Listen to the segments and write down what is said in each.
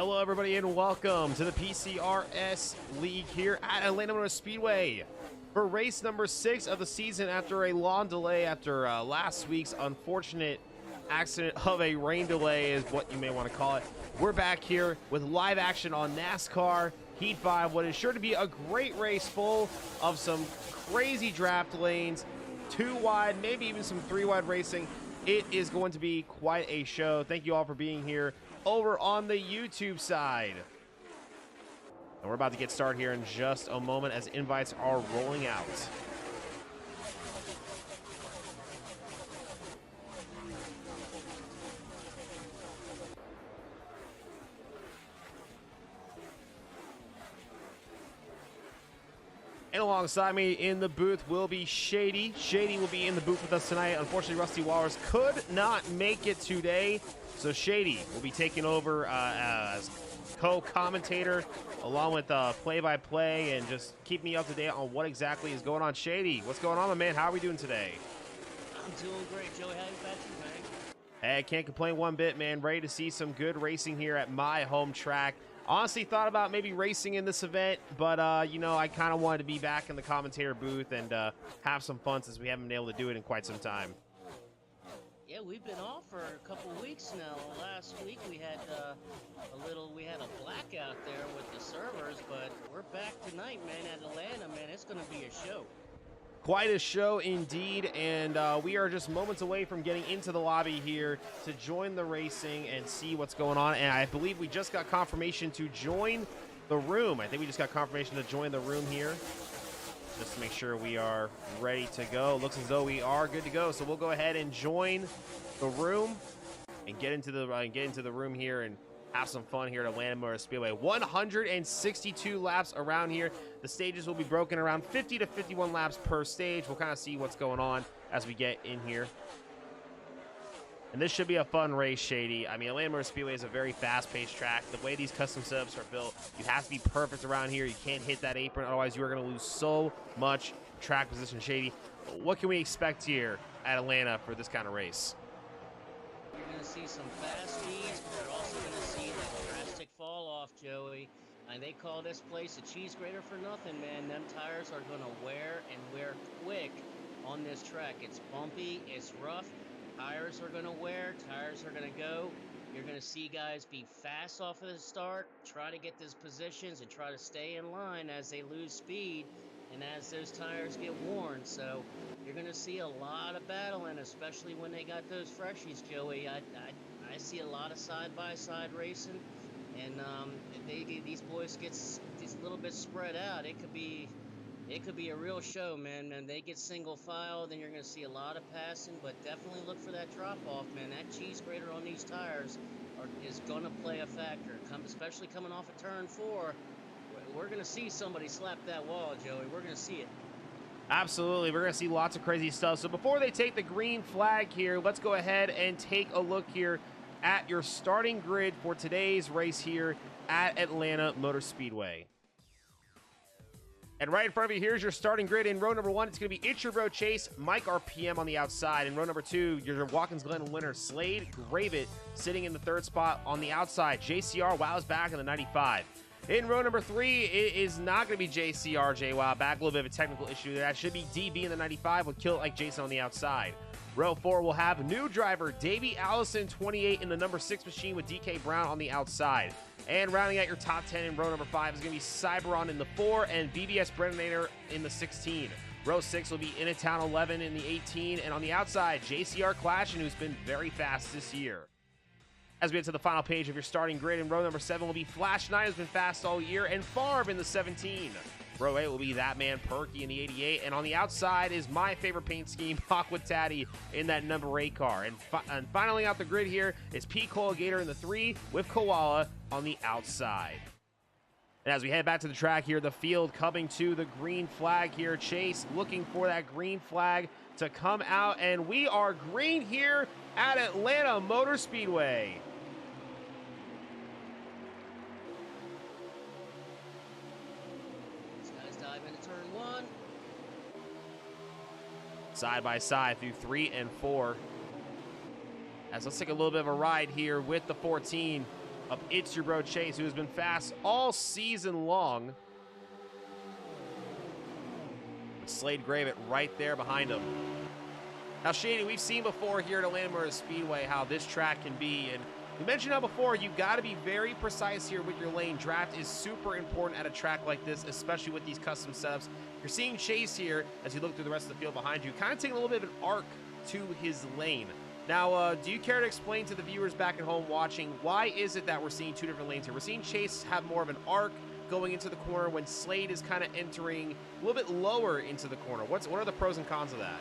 Hello, everybody, and welcome to the PCRS League here at Atlanta Motor Speedway for race number 6 of the season after a long delay after last week's unfortunate accident of a rain delay is what you may want to call it. We're back here with live action on NASCAR Heat 5, what is sure to be a great race full of some crazy draft lanes, 2 wide, maybe even some 3 wide racing. It is going to be quite a show. Thank you all for being here over on the YouTube side. And we're about to get started here in just a moment as invites are rolling out. And alongside me in the booth will be Shady. Shady will be in the booth with us tonight. Unfortunately, Rusty Walrus could not make it today. So Shady will be taking over as co-commentator along with play-by-play and just keep me up to date on what exactly is going on. Shady, what's going on, my man? How are we doing today? I'm doing great, Joey. How about you, man? Hey, I can't complain one bit, man. Ready to see some good racing here at my home track. Honestly, thought about maybe racing in this event, but, you know, I kind of wanted to be back in the commentator booth and have some fun since we haven't been able to do it in quite some time. Yeah, we've been off for a couple weeks now. Last week we had a blackout there with the servers, but we're back tonight, man, at Atlanta, man. It's going to be a show. Quite a show indeed, and we are just moments away from getting into the lobby here to join the racing and see what's going on. And I believe we just got confirmation to join the room. I think we just got confirmation to join the room here, just to make sure we are ready to go. Looks as though we are good to go, so we'll go ahead and join the room and get into the room here and have some fun here at Atlanta Motor Speedway. 162 laps around here. The stages will be broken around 50 to 51 laps per stage. We'll kind of see what's going on as we get in here. And this should be a fun race, Shady. I mean, Atlanta Motor Speedway is a very fast-paced track. The way these custom setups are built, you have to be perfect around here. You can't hit that apron, otherwise you are going to lose so much track position, Shady. What can we expect here at Atlanta for this kind of race? You're going to see some fast speeds, but you're also going to see that drastic fall off, Joey. And they call this place a cheese grater for nothing, man. Them tires are going to wear and wear quick on this track. It's bumpy, it's rough. Tires are going to wear, tires are going to go. You're going to see guys be fast off of the start, try to get those positions and try to stay in line as they lose speed and as those tires get worn. So you're going to see a lot of battling, especially when they got those freshies, Joey. I see a lot of side-by-side racing, and if these boys get a little bit spread out, it could be a real show, man. And they get single file, then you're going to see a lot of passing, but definitely look for that drop-off, man. That cheese grater on these tires is going to play a factor, especially coming off of turn 4. We're going to see somebody slap that wall, Joey. We're going to see it. Absolutely. We're going to see lots of crazy stuff. So before they take the green flag here, let's go ahead and take a look here at your starting grid for today's race here at Atlanta Motor Speedway. And right in front of you, here's your starting grid. In row number 1, it's going to be It's Your Bro Chase, Mike RPM on the outside. In row number 2, your Watkins Glen winner, Slade Gravett, sitting in the 3rd spot on the outside. JCR Wow's back in the 95. In row number 3, it is not going to be JCR J Wow back. A little bit of a technical issue there. That should be DB in the 95 with Kill It Like Jason on the outside. Row 4 will have new driver Davey Allison, 28 in the number 6 machine with DK Brown on the outside. And rounding out your top 10 in row number 5 is going to be Cyberon in the 4 and BBS Brennator in the 16. Row 6 will be Inatown 11 in the 18. And on the outside, JCR Clashin, who's been very fast this year. As we get to the final page of your starting grid, in row number 7 will be Flash 9, who's been fast all year, and Farb in the 17. Row 8 will be That Man Perky in the 88, and on the outside is my favorite paint scheme, Aqua Tatty, in that number 8 car. And finally out the grid here is P. Colgator in the 3 with Koala on the outside. And as we head back to the track here, the field coming to the green flag here. Chase looking for that green flag to come out, and we are green here at Atlanta Motor Speedway. Dive into turn 1. Side by side through 3 and 4. As let's take a little bit of a ride here with the 14 Up it's your bro Chase, who has been fast all season long. With Slade Gravett right there behind him. Now, Shady, we've seen before here at Atlanta Motor Speedway how this track can be, and we mentioned how before you've got to be very precise here with your lane. Draft is super important at a track like this, especially with these custom setups. You're seeing Chase here, as you look through the rest of the field behind you, kind of taking a little bit of an arc to his lane. Now, do you care to explain to the viewers back at home watching, why is it that we're seeing two different lanes here? We're seeing Chase have more of an arc going into the corner when Slade is kind of entering a little bit lower into the corner. What are the pros and cons of that?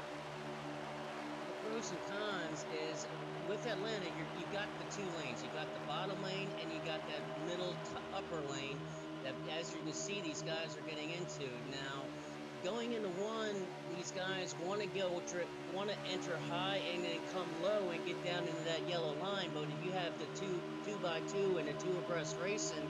The pros and cons is with Atlanta, you've got the two lanes. You've got the bottom lane and you got that middle upper lane that, as you can see, these guys are getting into. Now, going into one, these guys want to enter high and then come low and get down into that yellow line. But if you have the two by two and a two abreast racing,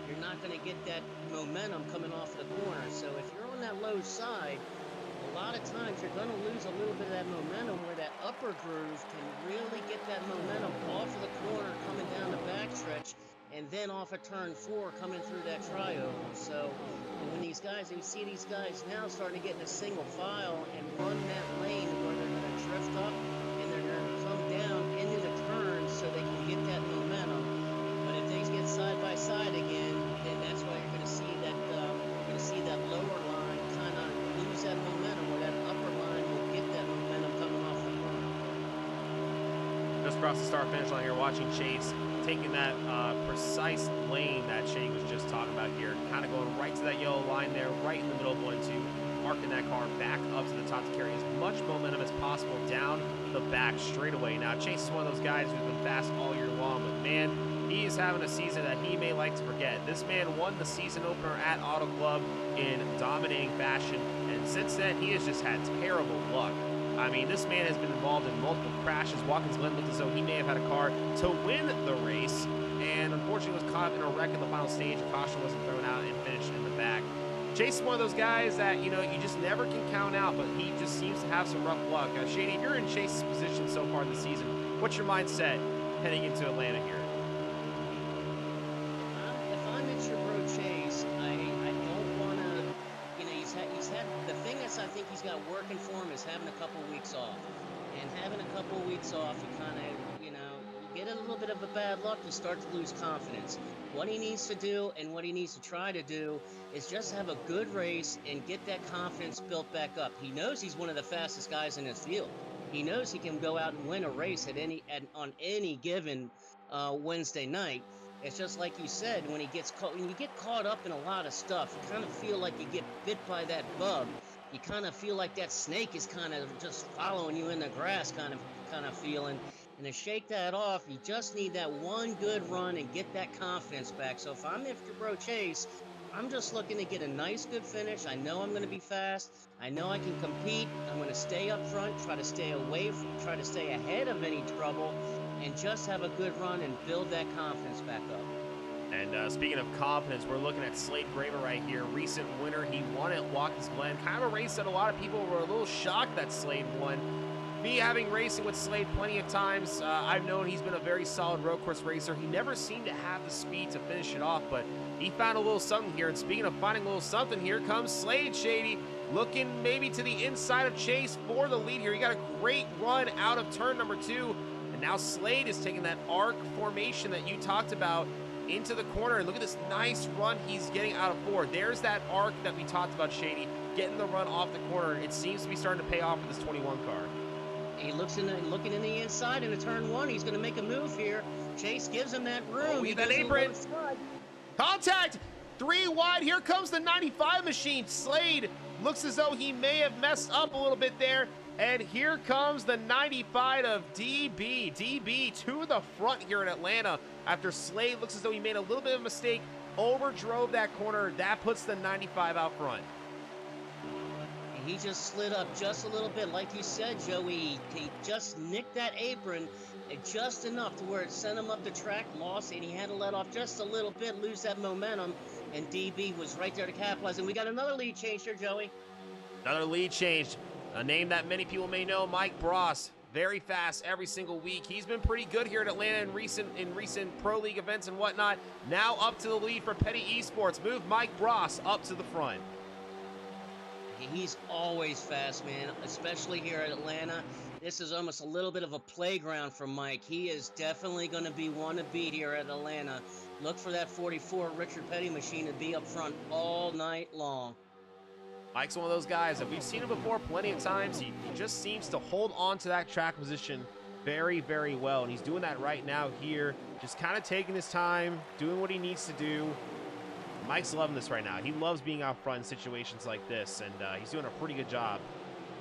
you're not going to get that momentum coming off the corner. So if you're on that low side, a lot of times you're going to lose a little bit of that momentum where that upper groove can really get that momentum off of the corner coming down the backstretch and then off of turn 4 coming through that trioval. So when these guys, you see these guys now starting to get in a single file and run that lane where they're going to drift up and they're going to come down into the turns so they can get that momentum. But if things get side by side again, then that's why you're going to see that lower line kind of lose that momentum, where that upper line will get that momentum coming off the corner. Just across the start finish line here, watching Chase taking that precise lane that Shane was just talking about here, kind of going right to that yellow line there, right in the middle of 1-2, marking that car back up to the top to carry as much momentum as possible down the back straightaway. Now, Chase is one of those guys who's been fast all year long, but man, he is having a season that he may like to forget. This man won the season opener at Auto Club in dominating fashion, and since then, he has just had terrible luck. I mean, this man has been involved in multiple crashes. Watkins Glen looked as though he may have had a car to win the race, and unfortunately was caught in a wreck in the final stage. A caution wasn't thrown out and finished in the back. Chase is one of those guys that, you know, you just never can count out, but he just seems to have some rough luck. Shady, if you're in Chase's position so far this season, what's your mindset heading into Atlanta here? If I'm at your bro Chase, I don't want to, you know, he's had the thing that's I think he's got working for him is having a couple weeks off. And having a couple weeks off, you kind of, you know, you get a little bit of a bad luck, you start to lose confidence. What he needs to do and what he needs to try to do is just have a good race and get that confidence built back up. He knows he's one of the fastest guys in his field. He knows he can go out and win a race on any given Wednesday night. It's just like you said, when you get caught up in a lot of stuff, you kind of feel like you get bit by that bug. You kind of feel like that snake is kind of just following you in the grass kind of feeling. And to shake that off, you just need that one good run and get that confidence back. So if I'm after bro Chase, I'm just looking to get a nice good finish. I know I'm going to be fast. I know I can compete. I'm going to stay up front, try to stay ahead of any trouble, and just have a good run and build that confidence back up. And speaking of confidence, we're looking at Slade Gravett right here. Recent winner, he won at Watkins Glen. Kind of a race that a lot of people were a little shocked that Slade won. Me having racing with Slade plenty of times, I've known he's been a very solid road course racer. He never seemed to have the speed to finish it off, but he found a little something here. And speaking of finding a little something, here comes Slade, Shady, looking maybe to the inside of Chase for the lead here. He got a great run out of turn number 2, and now Slade is taking that arc formation that you talked about into the corner. Look at this nice run he's getting out of 4. There's that arc that we talked about, Shady, getting the run off the corner. It seems to be starting to pay off for this 21 car. He looking in the inside into turn 1. He's going to make a move here. Chase gives him that room. He that apron. Contact! 3 wide. Here comes the 95 machine. Slade looks as though he may have messed up a little bit there. And here comes the 95 of DB. DB to the front here in Atlanta after Slade looks as though he made a little bit of a mistake, overdrove that corner. That puts the 95 out front. He just slid up just a little bit. Like you said, Joey, he just nicked that apron just enough to where it sent him up the track, lost, and he had to let off just a little bit, lose that momentum, and DB was right there to capitalize. And we got another lead change here, Joey. Another lead change. A name that many people may know, Mike Bross. very fast every single week. He's been pretty good here at Atlanta in recent Pro League events and whatnot. Now up to the lead for Petty Esports. Move Mike Bross up to the front. He's always fast, man, especially here at Atlanta. This is almost a little bit of a playground for Mike. He is definitely going to be one to beat here at Atlanta. Look for that 44 Richard Petty machine to be up front all night long. Mike's one of those guys that we've seen him before plenty of times. He just seems to hold on to that track position very, very well, and he's doing that right now here, just kind of taking his time, doing what he needs to do. Mike's loving this right now. He loves being out front in situations like this, and he's doing a pretty good job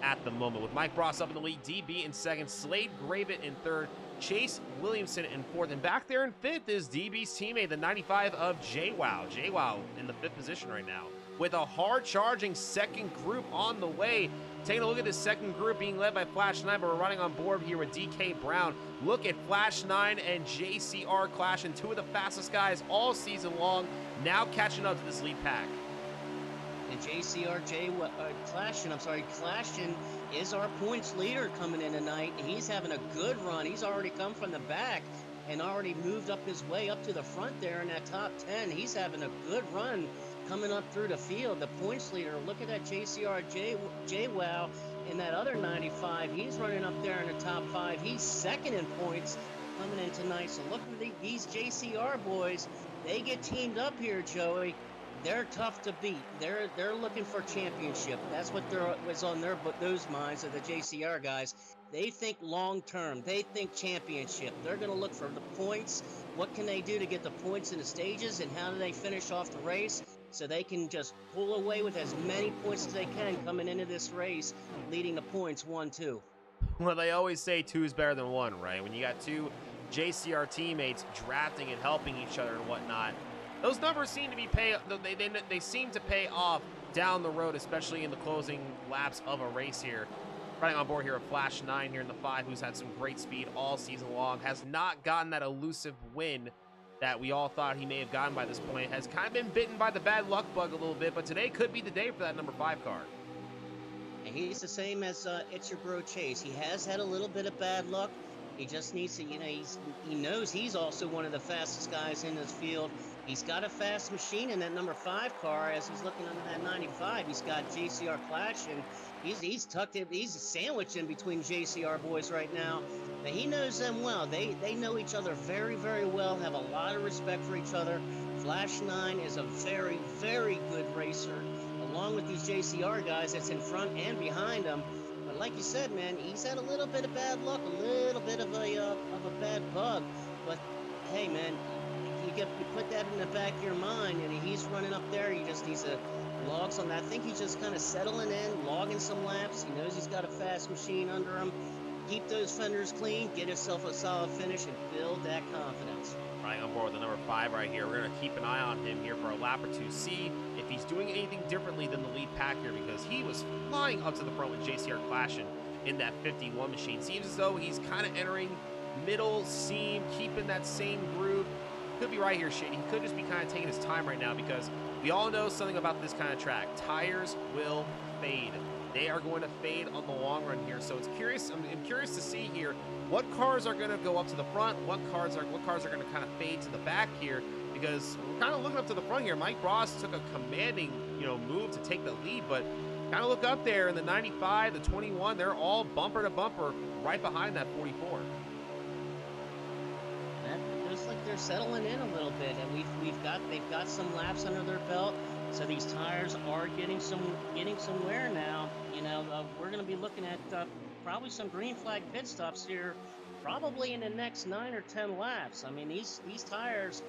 at the moment. With Mike Bross up in the lead, DB in second, Slade Gravett in third, Chase Williamson in fourth, and back there in fifth is DB's teammate, the 95 of JWoww. JWoww in the fifth position right now, with a hard-charging second group on the way. Taking a look at this second group being led by Flash 9, but we're running on board here with DK Brown. Look at Flash 9 and JCR clashing, two of the fastest guys all season long, now catching up to this lead pack. And Clashing is our points leader coming in tonight. He's having a good run. He's already come from the back and already moved up his way up to the front there in that top 10. He's having a good run coming up through the field. The points leader, look at that JWoww in that other 95. He's running up there in the top 5. He's second in points coming in tonight. So look at these JCR boys. They get teamed up here, Joey. They're tough to beat. They're looking for championship. That's what was on those minds of the JCR guys. They think long term. They think championship. They're going to look for the points. What can they do to get the points in the stages, and how do they finish off the race so they can just pull away with as many points as they can coming into this race, leading the points 1-2. Well, they always say 2 is better than 1, right? When you got 2 JCR teammates drafting and helping each other and whatnot, those numbers seem to be they seem to pay off down the road, especially in the closing laps of a race here. Running on board here, a Flash 9 here in the 5, who's had some great speed all season long, has not gotten that elusive win that we all thought he may have gotten by this point, has kind of been bitten by the bad luck bug a little bit, but today could be the day for that number 5 car. And he's the same as It's Your Bro Chase. He has had a little bit of bad luck. He just needs to, he knows he's also one of the fastest guys in this field. He's got a fast machine in that number 5 car. As he's looking under that 95, he's got JCR Clash, and he's tucked in, he's sandwiched in between JCR boys right now. But he knows them well. They know each other very, very well, have a lot of respect for each other. Flash 9 is a very, very good racer, along with these JCR guys that's in front and behind him. But like you said, man, he's had a little bit of bad luck, a little bit of a bad bug. But hey, man, you put that in the back of your mind, and he's running up there. He just needs to log some. I think he's just kind of settling in, logging some laps. He knows he's got a fast machine under him. Keep those fenders clean, get himself a solid finish, and build that confidence. Running on board with the number 5 right here. We're going to keep an eye on him here for a lap or two, see if he's doing anything differently than the lead pack here, because he was flying up to the front with JCR clashing in that 51 machine. Seems as though he's kind of entering middle seam, keeping that same groove. Could be right here, Shady. He could just be kind of taking his time right now, because we all know something about this kind of track. Tires will fade. They are going to fade on the long run here. So I'm curious to see here what cars are going to go up to the front, what cars are going to kind of fade to the back here, because we're kind of looking up to the front here. Mike Bross took a commanding, move to take the lead, but kind of look up there in the 95, the 21, they're all bumper to bumper right behind that 44. Looks like they're settling in a little bit, and they've got some laps under their belt, so these tires are getting some wear now. We're going to be looking at probably some green flag pit stops here, probably in the next 9 or 10 laps. I mean, these tires,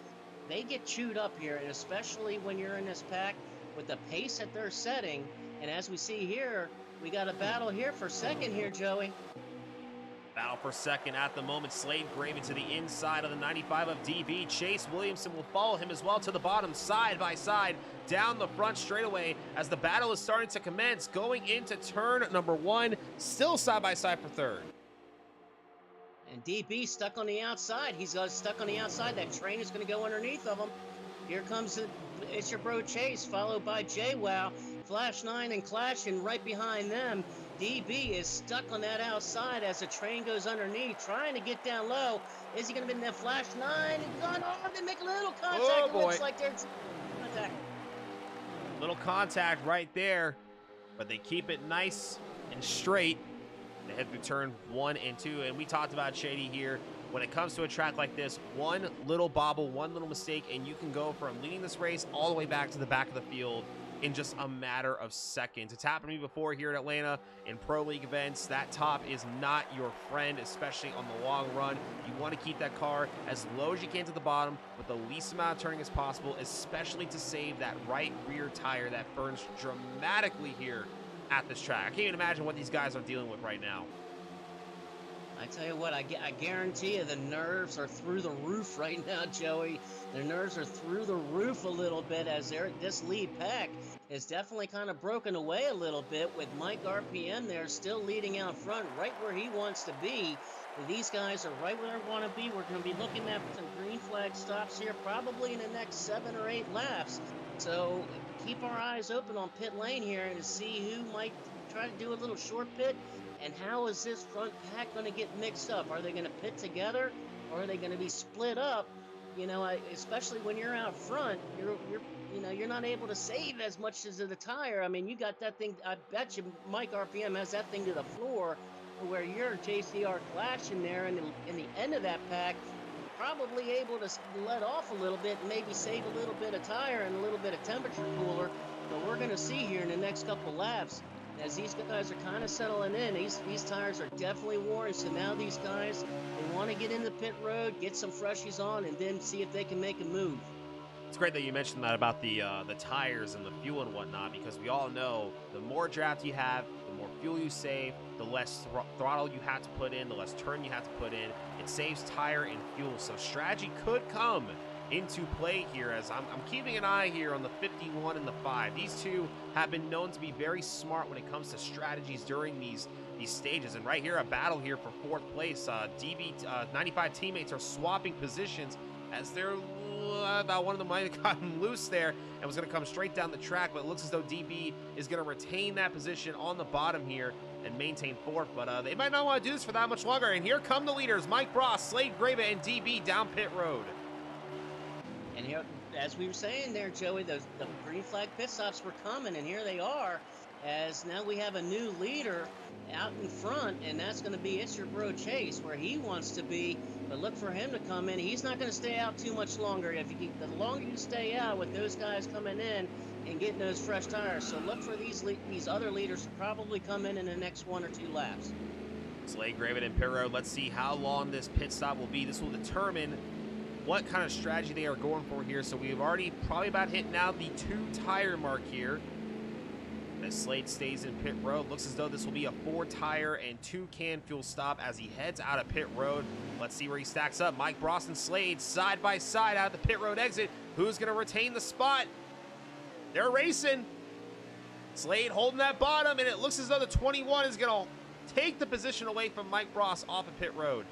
they get chewed up here, and especially when you're in this pack with the pace that they're setting. And as we see here, we got a battle here for second here, Joey. Battle for second at the moment. Slade Gravett to the inside of the 95 of DB. Chase Williamson will follow him as well to the bottom, side by side, down the front straightaway as the battle is starting to commence. Going into turn number 1, still side by side for third. And DB stuck on the outside. He's stuck on the outside. That train is going to go underneath of him. Here comes It's Your Bro Chase, followed by JWoww, Flash 9 and Clash, and right behind them DB is stuck on that outside as the train goes underneath, trying to get down low. Is he going to be in that flash 9? He's on arm. They make a little contact. Oh, It boy. looks like they're contact. Little contact right there, but they keep it nice and straight. They head through turn 1 and 2, and we talked about Shady here. When it comes to a track like this, one little bobble, one little mistake, and you can go from leading this race all the way back to the back of the field in just a matter of seconds. It's happened to me before here at Atlanta in Pro League events. That top is not your friend, especially on the long run. You want to keep that car as low as you can to the bottom with the least amount of turning as possible, especially to save that right rear tire that burns dramatically here at this track. I can't even imagine what these guys are dealing with right now. I tell you what, I guarantee you the nerves are through the roof right now, Joey. Their nerves are through the roof a little bit as this lead pack is definitely kind of broken away a little bit with Mike RPM there still leading out front right where he wants to be. These guys are right where they want to be. We're going to be looking at some green flag stops here probably in the next 7 or 8 laps. So keep our eyes open on pit lane here and to see who might try to do a little short pit. And how is this front pack going to get mixed up? Are they going to pit together, or are they going to be split up? You know, especially when you're out front, you're not able to save as much as the tire. I mean, you got that thing. I bet you Mike RPM has that thing to the floor, where you're JCR clashing there, and in the end of that pack, probably able to let off a little bit, and maybe save a little bit of tire and a little bit of temperature cooler. But we're going to see here in the next couple laps. As these guys are kind of settling in, these tires are definitely worn. So now these guys, they want to get in the pit road, get some freshies on, and then see if they can make a move. It's great that you mentioned that about the tires and the fuel and whatnot, because we all know the more draft you have, the more fuel you save, the less throttle you have to put in, the less turn you have to put in. It saves tire and fuel, so strategy could come into play here as I'm keeping an eye here on the 51 and the 5. These two have been known to be very smart when it comes to strategies during these stages. And right here, a battle here for 4th place. DB 95 teammates are swapping positions as they're about one of them might have gotten loose there and was going to come straight down the track, but it looks as though DB is going to retain that position on the bottom here and maintain 4th, but they might not want to do this for that much longer. And here come the leaders, Mike Bross, Slade Grava, and DB down pit road. And here, as we were saying there, Joey, the green flag pit stops were coming, and here they are, as now we have a new leader out in front, and that's going to be It's Your Bro Chase, where he wants to be. But look for him to come in. He's not going to stay out too much longer. The longer you stay out with those guys coming in and getting those fresh tires. So look for these other leaders to probably come in the next 1 or 2 laps. Slade Grava in pit road. Let's see how long this pit stop will be. This will determine what kind of strategy they are going for here. So we've already probably about hit now the 2 tire mark here. As Slade stays in pit road, looks as though this will be a 4 tire and 2 can fuel stop as he heads out of pit road. Let's see where he stacks up. Mike Bross and Slade side by side out of the pit road exit. Who's going to retain the spot? They're racing. Slade holding that bottom, and it looks as though the 21 is going to take the position away from Mike Bross off of pit road.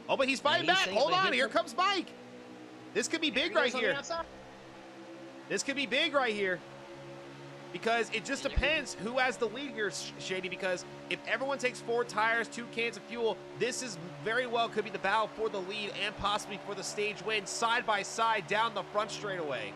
Oh, but he's fighting back. Hold on. Here comes Mike. This could be big right here. This could be big right here. Because it just depends who has the lead here, Shady, because if everyone takes 4 tires, 2 cans of fuel, this is very well could be the battle for the lead and possibly for the stage win side by side down the front straightaway.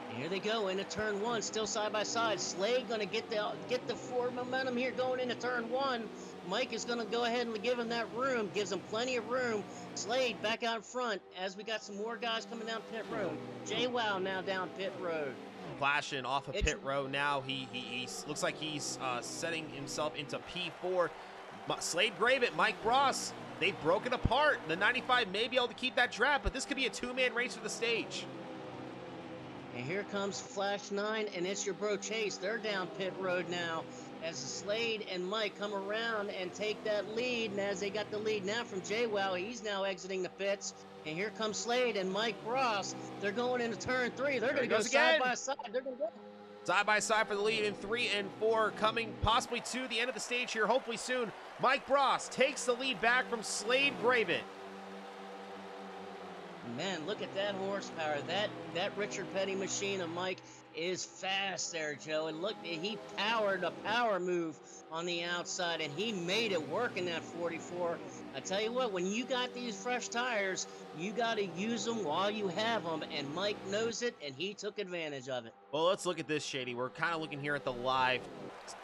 Here they go into turn 1, still side by side. Slade going to get the forward momentum here going into turn 1. Mike is going to go ahead and give him that room, gives him plenty of room. Slade back out front as we got some more guys coming down pit road. J-Wow now down pit road. Flashing off of pit road now. He looks like he's setting himself into P4. Slade Grava, Mike Bross, they've broken apart. The 95 may be able to keep that draft, but this could be a 2-man race for the stage. And here comes Flash 9 and It's Your Bro Chase. They're down pit road now as Slade and Mike come around and take that lead. And as they got the lead now from J-Wow, he's now exiting the pits. And here comes Slade and Mike Bross. They're going into turn 3. They're going to go side by side. They're going to go side by side for the lead in 3 and 4, coming possibly to the end of the stage here, hopefully soon. Mike Bross takes the lead back from Slade Grava. Man, look at that horsepower. That Richard Petty machine of Mike is fast there, Joe. And look, he powered a power move on the outside, and he made it work in that 44. I tell you what, when you got these fresh tires, you got to use them while you have them, and Mike knows it, and he took advantage of it. Well, let's look at this, Shady. We're kind of looking here at the live,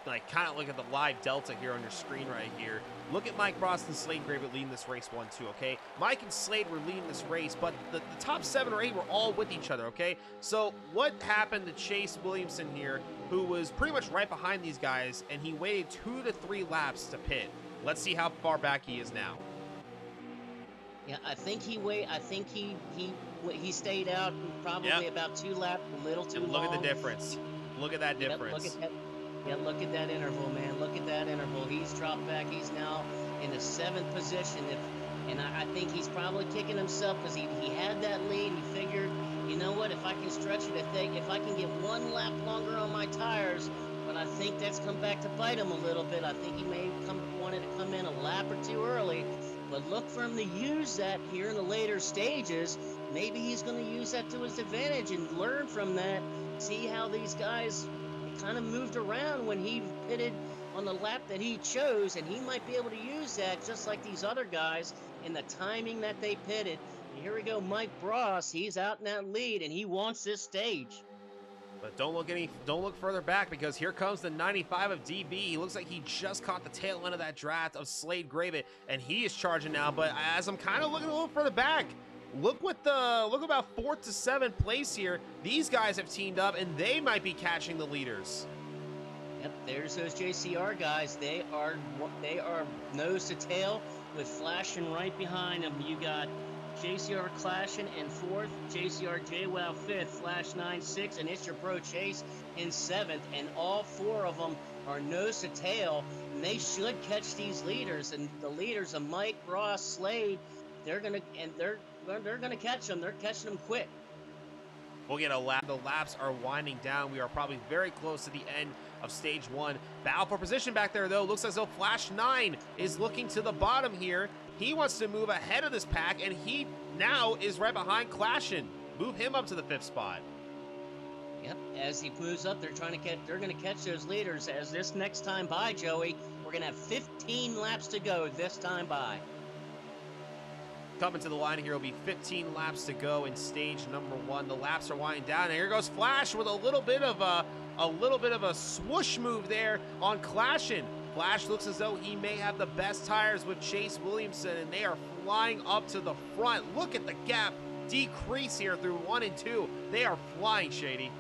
look at the live delta here on your screen right here. Look at Mike Ross and Slade Gravitt leading this race 1-2, okay? Mike and Slade were leading this race, but the top 7 or 8 were all with each other, okay? So what happened to Chase Williamson here, who was pretty much right behind these guys, and he waited 2 to 3 laps to pit? Let's see how far back he is now. Yeah, I think he stayed out probably about 2 laps, a little too long. Look at the difference. Look at that difference. Look at that interval, man. Look at that interval. He's dropped back. He's now in the 7th position. And I think he's probably kicking himself because he had that lead. He figured, you know what, if I can stretch it, if I can get 1 lap longer on my tires, but I think that's come back to bite him a little bit. I think he may wanted to come in a lap or 2 early. But look for him to use that here in the later stages. Maybe he's going to use that to his advantage and learn from that. See how these guys kind of moved around when he pitted on the lap that he chose, and he might be able to use that just like these other guys in the timing that they pitted. And here we go, Mike Bross. He's out in that lead, and he wants this stage. But don't look further back, because here comes the 95 of DB. He looks like he just caught the tail end of that draft of Slade Gravitt, and he is charging now. But as I'm kind of looking a little further back, look about 4th to 7th place here. These guys have teamed up, and they might be catching the leaders. Yep, there's those JCR guys. They are nose to tail with flashing right behind them. You got JCR Clashing in 4th, JCR JWoww 5th, Flash 9 6th, and It's Your Pro Chase in 7th. And all 4 of them are nose to tail, and they should catch these leaders. And the leaders of Mike, Ross, Slade, they're gonna catch them. They're catching them quick. We'll get a lap. The laps are winding down. We are probably very close to the end of stage 1. Battle for position back there, though. Looks as though Flash 9 is looking to the bottom here. He wants to move ahead of this pack, and he now is right behind Clashin. Move him up to the 5th spot. Yep, as he moves up, they're going to catch those leaders. As this next time by, Joey, we're going to have 15 laps to go this time by. Coming to the line here will be 15 laps to go in stage number 1. The laps are winding down, and here goes Flash with a little bit of a swoosh move there on Clashin. Flash looks as though he may have the best tires with Chase Williamson, and they are flying up to the front. Look at the gap decrease here through 1 and 2. They are flying, Shady.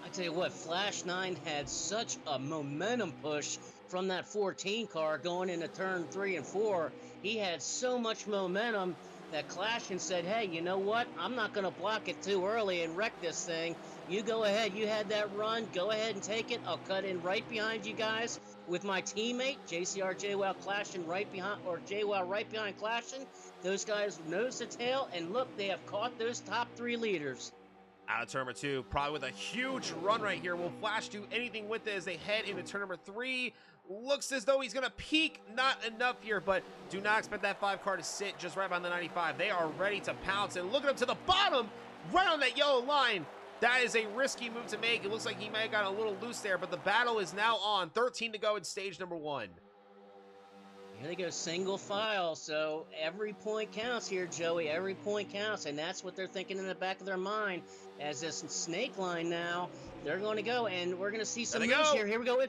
I tell you what, Flash 9 had such a momentum push from that 14 car going into turn 3 and 4. He had so much momentum that Clashin said, hey, you know what? I'm not going to block it too early and wreck this thing. You go ahead. You had that run. Go ahead and take it. I'll cut in right behind you guys with my teammate, JCR JWoww Clashin right behind, or JWoww right behind Clashin. Those guys nose to tail, and look, they have caught those top 3 leaders. Out of turn number 2, probably with a huge run right here. Will Flash do anything with it as they head into turn number 3? Looks as though he's going to peak. Not enough here, but do not expect that 5 car to sit just right behind the 95. They are ready to pounce, and look at him to the bottom, right on that yellow line. That is a risky move to make. It looks like he might have gotten a little loose there, but the battle is now on. 13 to go in stage number 1. Here they go, single file. So every point counts here, Joey. Every point counts, and that's what they're thinking in the back of their mind. As this snake line now, they're going to go, and we're going to see some moves here. Here we go.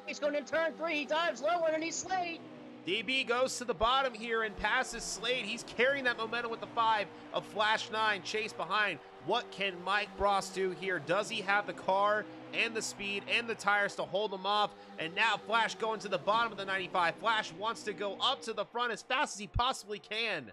He's going in turn 3. He dives low underneath Slade. DB goes to the bottom here and passes Slade. He's carrying that momentum with the 5 of Flash 9. Chase behind. What can Mike Bross do here? Does he have the car and the speed and the tires to hold him off? And now Flash going to the bottom of the 95. Flash wants to go up to the front as fast as he possibly can.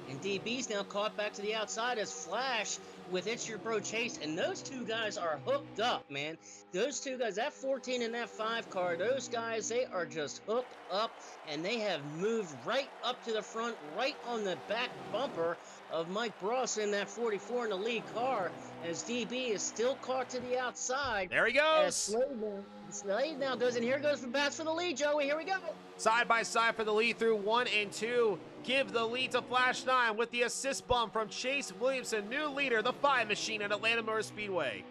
And DB's now caught back to the outside as Flash with It's Your Bro Chase. And those 2 guys are hooked up, man. Those 2 guys, that 14 and that 5 car, those guys, they are just hooked up. And they have moved right up to the front, right on the back bumper of Mike Bross in that 44 in the lead car, as DB is still caught to the outside. There he As goes. Slade now goes, and here goes from Bass for the lead, Joey. Here we go. Side by side for the lead through 1 and 2. Give the lead to Flash 9 with the assist bump from Chase Williamson, new leader, the 5 machine at Atlanta Motor Speedway.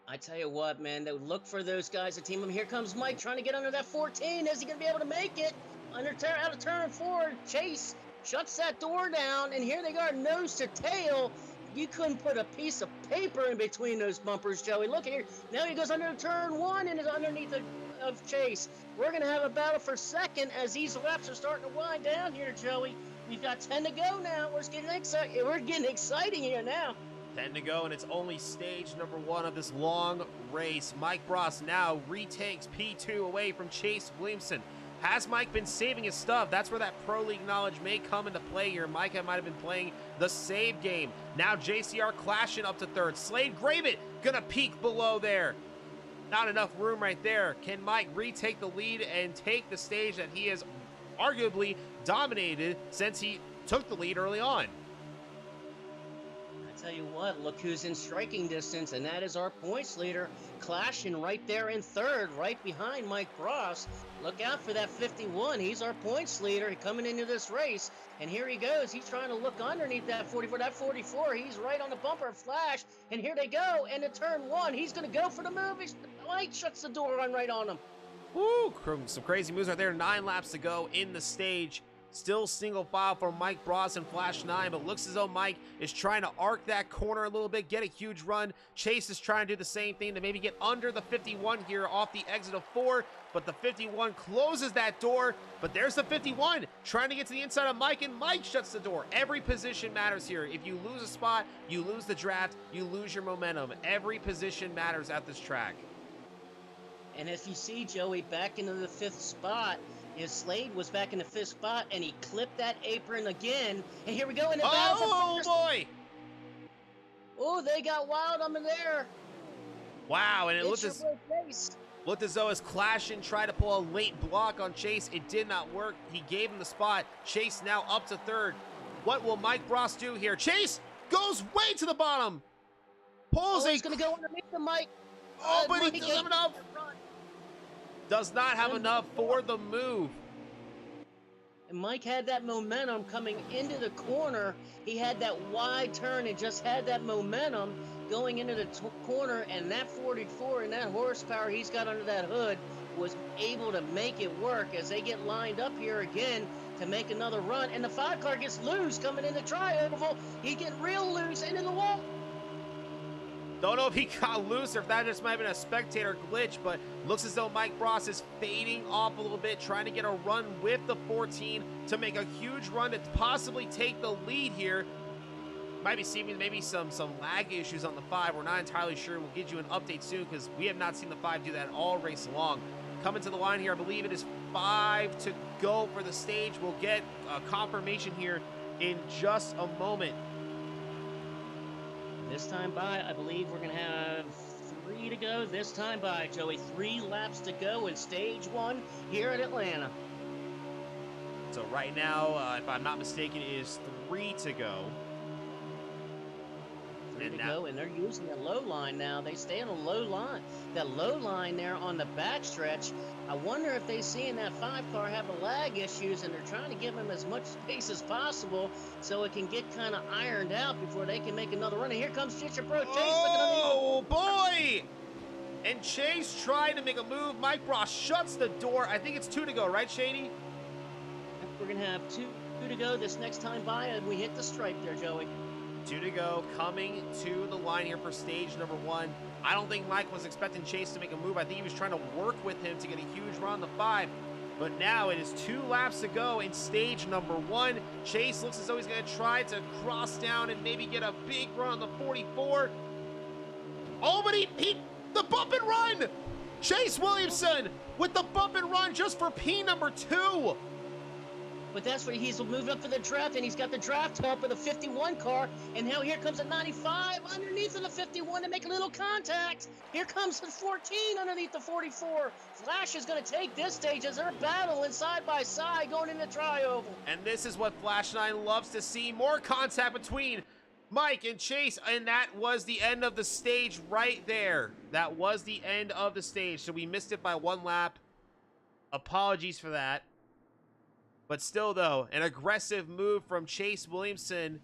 I tell you what, man, they look for those guys to team them. Here comes Mike trying to get under that 14. Is he going to be able to make it? Out of turn 4, Chase shuts that door down, and here they go, nose to tail. You couldn't put a piece of paper in between those bumpers, Joey. Look here. Now he goes under turn 1 and is underneath of Chase. We're going to have a battle for second as these laps are starting to wind down here, Joey. We've got 10 to go now. We're getting exciting here now. 10 to go, and it's only stage number 1 of this long race. Mike Bross now retakes P2 away from Chase Williamson. Has Mike been saving his stuff? That's where that Pro League knowledge may come into play here. Mike might have been playing the save game. Now JCR clashing up to third. Slade Gravett gonna peek below there. Not enough room right there. Can Mike retake the lead and take the stage that he has arguably dominated since he took the lead early on? Tell you what, look who's in striking distance, and that is our points leader, clashing right there in third, right behind Mike Bross. Look out for that 51. He's our points leader coming into this race, and here he goes. He's trying to look underneath that 44. That 44, he's right on the bumper. Flash, and here they go. And in turn 1, he's going to go for the move. Mike shuts the door right on him. Woo! Some crazy moves right there. 9 laps to go in the stage. Still single file for Mike Bross and Flash 9, but looks as though Mike is trying to arc that corner a little bit, get a huge run. Chase is trying to do the same thing to maybe get under the 51 here off the exit of 4, but the 51 closes that door, but there's the 51 trying to get to the inside of Mike, and Mike shuts the door. Every position matters here. If you lose a spot, you lose the draft, you lose your momentum. Every position matters at this track. And if you see Joey back into the 5th spot, Slade was back in the 5th spot, and he clipped that apron again. And here we go in the battle for first. Oh, boy! Oh, they got wild on there. Wow, and it looked as though his Clashing tried to pull a late block on Chase. It did not work. He gave him the spot. Chase now up to third. What will Mike Bross do here? Chase goes way to the bottom. Pulls he's going to go underneath the Mike. But he doesn't have enough. Does not have enough for the move. And Mike had that momentum coming into the corner. He had that wide turn and just had that momentum going into the corner, and that 44 and that horsepower he's got under that hood was able to make it work as they get lined up here again to make another run. And the 5 car gets loose coming in the tri-oval. He get real loose into the wall. Don't know if he got loose or if that just might have been a spectator glitch, but looks as though Mike Bross is fading off a little bit, trying to get a run with the 14 to make a huge run to possibly take the lead here. Might be seeing maybe some lag issues on the 5. We're not entirely sure. We'll get you an update soon because we have not seen the 5 do that all race long. Coming to the line here, I believe it is 5 to go for the stage. We'll get a confirmation here in just a moment. This time by, I believe we're going to have 3 to go. This time by, Joey, 3 laps to go in stage 1 here at Atlanta. So right now, if I'm not mistaken, it is 3 to go. 3 to go, and they're using the low line now. They stay on a low line. That low line there on the backstretch, I wonder if they see in that 5 car having lag issues, and they're trying to give him as much space as possible so it can get kind of ironed out before they can make another run. And here comes Chase. Oh, boy! And Chase trying to make a move. Mike Bross shuts the door. I think it's 2 to go, right, Shady? We're going to have 2 to go this next time by, and we hit the stripe there, Joey. 2 to go, coming to the line here for stage number 1. I don't think Mike was expecting Chase to make a move. I think he was trying to work with him to get a huge run on the 5. But now it is 2 laps to go in stage number 1. Chase looks as though he's going to try to cross down and maybe get a big run on the 44. Oh, but the bump and run! Chase Williamson with the bump and run just for P number 2. but that's where he's moving up for the draft, and he's got the draft top of the 51 car, and now here comes a 95 underneath of the 51 to make a little contact. Here comes the 14 underneath the 44. Flash is going to take this stage as they're battling side by side going into tri-oval. And this is what Flash 9 loves to see, more contact between Mike and Chase, and that was the end of the stage right there. That was the end of the stage, so we missed it by 1 lap. Apologies for that. But still, though, an aggressive move from Chase Williamson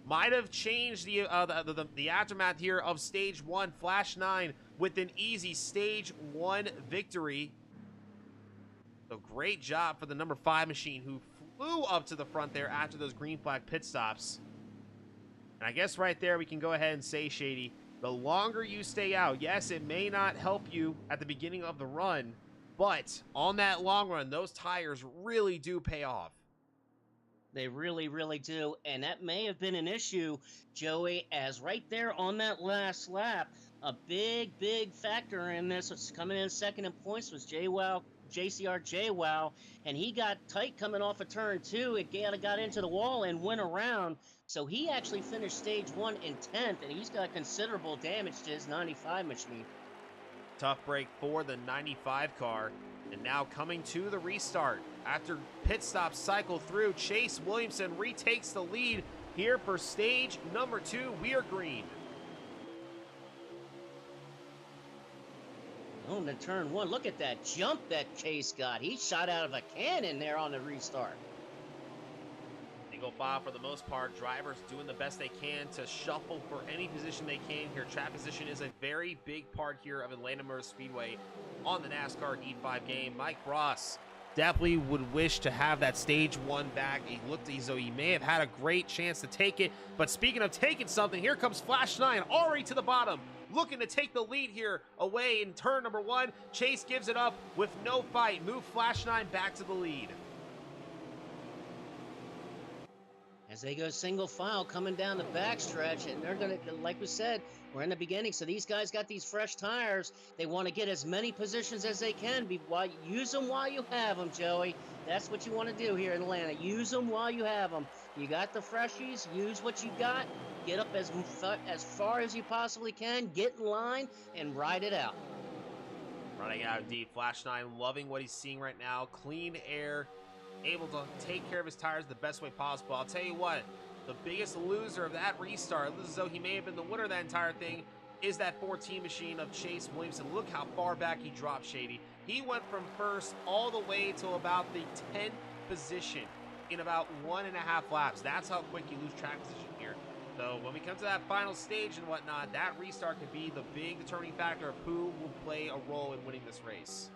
might have changed the aftermath here of Stage 1. Flash 9 with an easy Stage 1 victory. So great job for the number 5 machine, who flew up to the front there after those green flag pit stops. And I guess right there we can go ahead and say, Shady, the longer you stay out, yes, it may not help you at the beginning of the run, but on that long run, those tires really do pay off. They really, really do. And that may have been an issue, Joey, as right there on that last lap, a big, big factor in this was coming in second in points was JCR JWoww, and he got tight coming off of turn 2. It got into the wall and went around. So he actually finished Stage 1 in 10th, and he's got considerable damage to his 95 machine. Tough break for the 95 car. And now coming to the restart. After pit stops cycle through, Chase Williamson retakes the lead here for stage number 2. We are green. On to turn 1. Look at that jump that Chase got. He shot out of a cannon there on the restart. Single file for the most part. Drivers doing the best they can to shuffle for any position they can here. Track position is a very big part here of Atlanta Motor Speedway on the NASCAR E5 game. Mike Ross definitely would wish to have that stage 1 back. He looked as though he may have had a great chance to take it. But speaking of taking something, here comes Flash 9 already to the bottom, looking to take the lead here away in turn number 1. Chase gives it up with no fight. Move Flash 9 back to the lead. As they go single file coming down the backstretch, and they're going to, like we said, we're in the beginning, so these guys got these fresh tires. They want to get as many positions as they can. Use them while you have them, Joey. That's what you want to do here in Atlanta. Use them while you have them. You got the freshies, use what you got. Get up as far as you possibly can, get in line, and ride it out. Running out deep, Flash 9 loving what he's seeing right now. Clean air, able to take care of his tires the best way possible. I'll tell you what, the biggest loser of that restart, it looks as though he may have been the winner of that entire thing, is that 14 machine of Chase Williamson. Look how far back he dropped, Shady. He went from first all the way to about the 10th position in about 1.5 laps. That's how quick you lose track position here. So when we come to that final stage and whatnot, that restart could be the big determining factor of who will play a role in winning this race.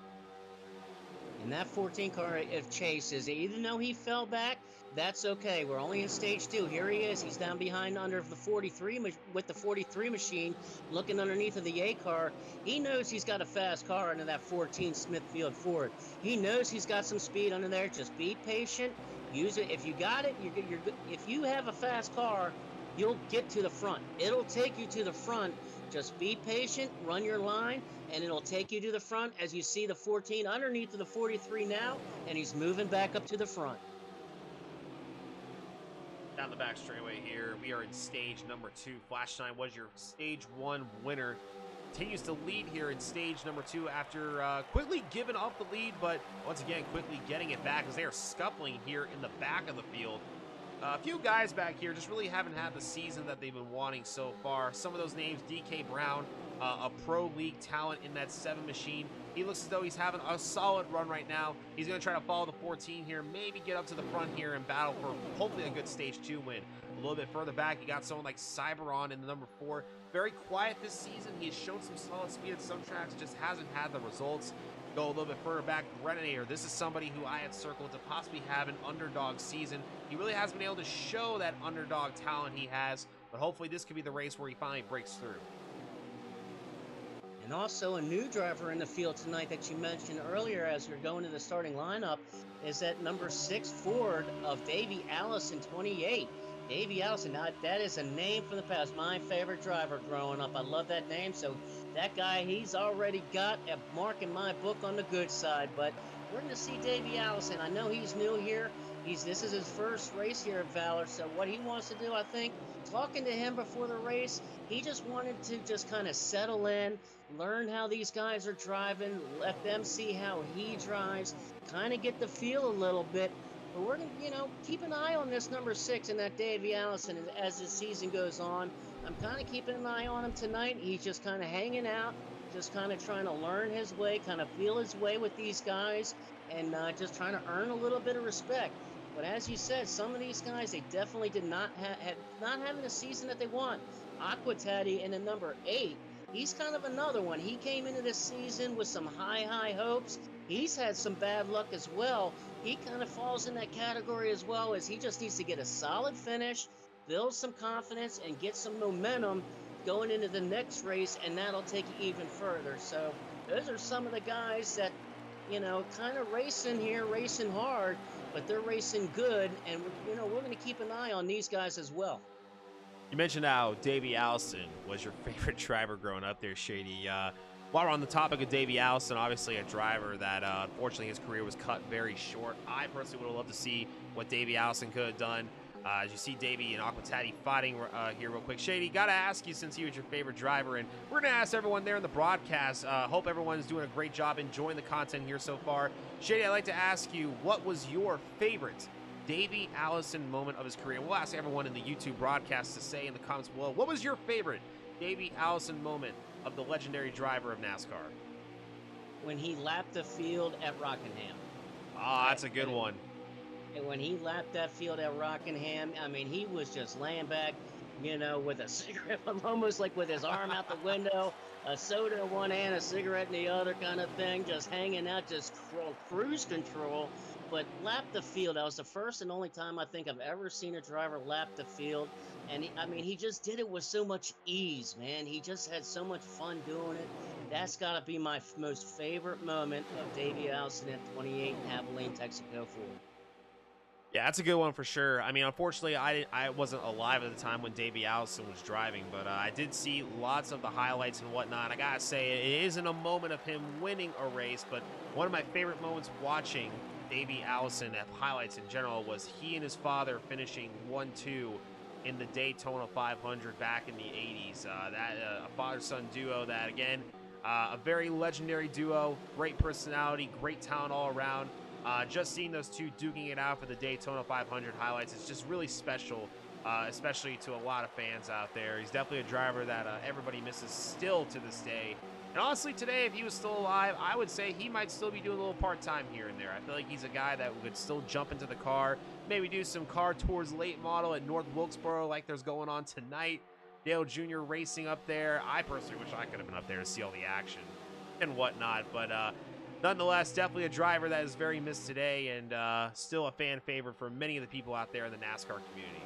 And that 14 car of Chase is, even though he fell back, that's okay. We're only in stage 2. Here he is. He's down behind under the 43 with the 43 machine, looking underneath of the A car. He knows he's got a fast car under that 14 Smithfield Ford. He knows he's got some speed under there. Just be patient. Use it. If you got it, you're good. If you have a fast car, you'll get to the front. It'll take you to the front. Just be patient, run your line, and it'll take you to the front as you see the 14 underneath of the 43 now, and he's moving back up to the front. Down the back straightaway here, we are in stage number 2. Flash 9 was your stage 1 winner. Continues to lead here in stage number 2 after quickly giving up the lead, but once again quickly getting it back as they are scuffling here in the back of the field. A few guys back here just really haven't had the season that they've been wanting so far. Some of those names, DK Brown, a pro league talent in that 7 machine. He looks as though he's having a solid run right now. He's going to try to follow the 14 here, maybe get up to the front here and battle for hopefully a good stage 2 win. A little bit further back, you got someone like Cyberon in the number 4. Very quiet this season. He has shown some solid speed at some tracks, just hasn't had the results. Go a little bit further back, Grenader. This is somebody who I had circled to possibly have an underdog season. He really hasn't been able to show that underdog talent he has, but hopefully this could be the race where he finally breaks through. And also a new driver in the field tonight that you mentioned earlier as you're going to the starting lineup is that number 6 Ford of Davey Allison, 28. Davey Allison, now that is a name from the past. My favorite driver growing up. I love that name. So that guy, he's already got a mark in my book on the good side. But we're going to see Davey Allison. I know he's new here, This is his first race here at Valor. So what he wants to do, I think, talking to him before the race, he just wanted to just kind of settle in, learn how these guys are driving, let them see how he drives, kind of get the feel a little bit. But we're gonna, keep an eye on this number 6 and that Davey Allison as the season goes on. I'm kind of keeping an eye on him tonight. He's just kind of hanging out, just kind of trying to learn his way, kind of feel his way with these guys, and just trying to earn a little bit of respect. But as you said, some of these guys, they definitely did not have not having a season that they want. Aquatati in the number 8, he's kind of another one. He came into this season with some high hopes. He's had some bad luck as well. He kind of falls in that category as well, as he just needs to get a solid finish, build some confidence, and get some momentum going into the next race, and that'll take you even further. So those are some of the guys that, kind of racing here, racing hard, but they're racing good, and we're going to keep an eye on these guys as well. You mentioned how Davey Allison was your favorite driver growing up there, Shady. While we're on the topic of Davey Allison, obviously a driver that unfortunately his career was cut very short. I personally would have loved to see what Davey Allison could have done. As you see Davey and Aquatati fighting here real quick. Shady, got to ask you, since he was your favorite driver, and we're going to ask everyone there in the broadcast. Hope everyone's doing a great job enjoying the content here so far. Shady, I'd like to ask you, what was your favorite Davey Allison moment of his career? We'll ask everyone in the YouTube broadcast to say in the comments below, what was your favorite Davey Allison moment of the legendary driver of NASCAR? When he lapped the field at Rockingham. Oh, that's a good one. And when he lapped that field at Rockingham, I mean, he was just laying back, with a cigarette, almost like with his arm out the window, a soda in one hand, a cigarette in the other, kind of thing, just hanging out, just cruise control. But lap the field, that was the first and only time I think I've ever seen a driver lap the field. And he just did it with so much ease, man. He just had so much fun doing it. That's got to be my most favorite moment of Davey Allison at 28 Abilene Texaco Ford. Yeah, that's a good one for sure. I mean, unfortunately, I wasn't alive at the time when Davey Allison was driving, but I did see lots of the highlights and whatnot. I gotta say, it isn't a moment of him winning a race, but one of my favorite moments watching Davey Allison at highlights in general was he and his father finishing 1-2 in the Daytona 500 back in the 80s. A father-son duo that, again, a very legendary duo, great personality, great talent all around. Just seeing those two duking it out for the Daytona 500 highlights, it's just really special, especially to a lot of fans out there. He's definitely a driver that everybody misses still to this day. And honestly, today, if he was still alive, I would say he might still be doing a little part-time here and there. I feel like he's a guy that would still jump into the car, maybe do some car tours late model at North Wilkesboro like there's going on tonight. Dale Jr. racing up there. I personally wish I could have been up there to see all the action and whatnot, but nonetheless, definitely a driver that is very missed today, and still a fan favorite for many of the people out there in the NASCAR community.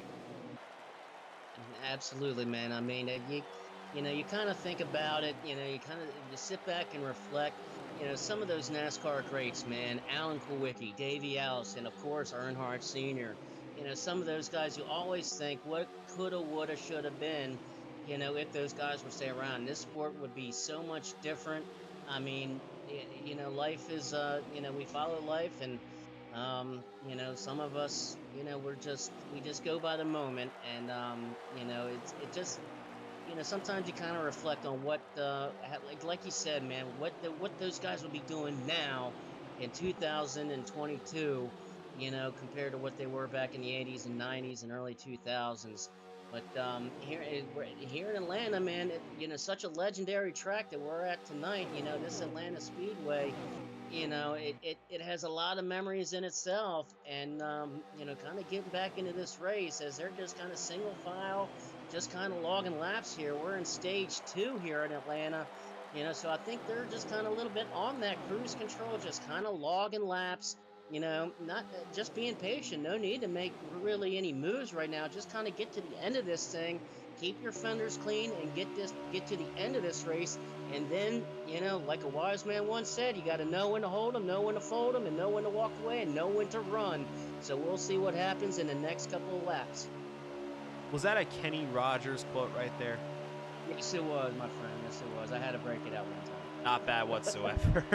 Absolutely, man. I mean, you kind of think about it. You sit back and reflect. Some of those NASCAR greats, man. Alan Kulwicki, Davey Allison, of course, Earnhardt Sr. Some of those guys, you always think, what coulda, woulda, shoulda been, if those guys would stay around. This sport would be so much different. I mean, life is, we follow life, and, some of us, we just go by the moment, and, it just, sometimes you kind of reflect on what, like you said, man, what those guys would be doing now in 2022, compared to what they were back in the 80s and 90s and early 2000s. But here in Atlanta, man, such a legendary track that we're at tonight. This Atlanta Speedway, it has a lot of memories in itself. And kind of getting back into this race as they're just kind of single file, just kind of logging laps here. We're in stage 2 here in Atlanta. So I think they're just kind of a little bit on that cruise control, just kind of logging laps. Not just being patient. No need to make really any moves right now. Just kind of get to the end of this thing, keep your fenders clean, and get to the end of this race. And then, like a wise man once said, you got to know when to hold them, know when to fold them, and know when to walk away, and know when to run. So we'll see what happens in the next couple of laps. Was that a Kenny Rogers quote right there? Yes, it was, my friend. Yes, it was. I had to break it out one time. Not bad whatsoever.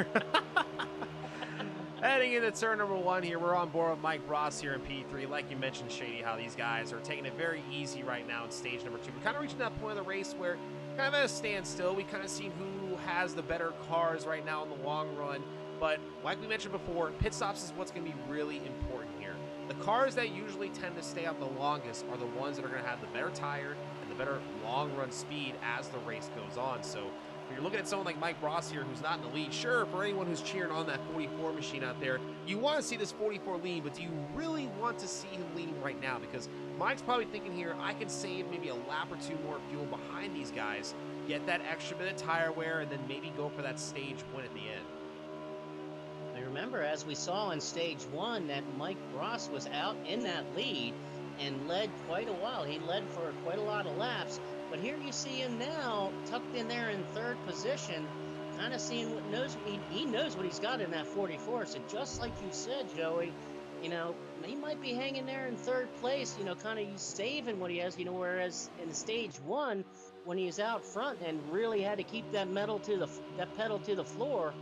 Heading into turn number 1 here, we're on board with Mike Ross here in P3. Like you mentioned, Shady, how these guys are taking it very easy right now in stage number 2. We're kind of reaching that point of the race where kind of at a standstill. We kind of seen who has the better cars right now in the long run. But like we mentioned before, pit stops is what's going to be really important here. The cars that usually tend to stay out the longest are the ones that are going to have the better tire and the better long run speed as the race goes on. So if you're looking at someone like Mike Ross here who's not in the lead, sure, for anyone who's cheering on that 44 machine out there, you want to see this 44 lead, but do you really want to see him leading right now? Because Mike's probably thinking here, I can save maybe a lap or 2 more fuel behind these guys, get that extra bit of tire wear, and then maybe go for that stage win at the end. Remember, as we saw in stage 1, that Mike Ross was out in that lead and led quite a while. He led for quite a lot of laps, but here you see him now tucked in there in 3rd position, kind of seeing what he knows what he's got in that 44. So just like you said, Joey, you know, he might be hanging there in 3rd place, you know, kind of saving what he has, you know, whereas in stage 1, when he was out front and really had to keep that pedal to the floor,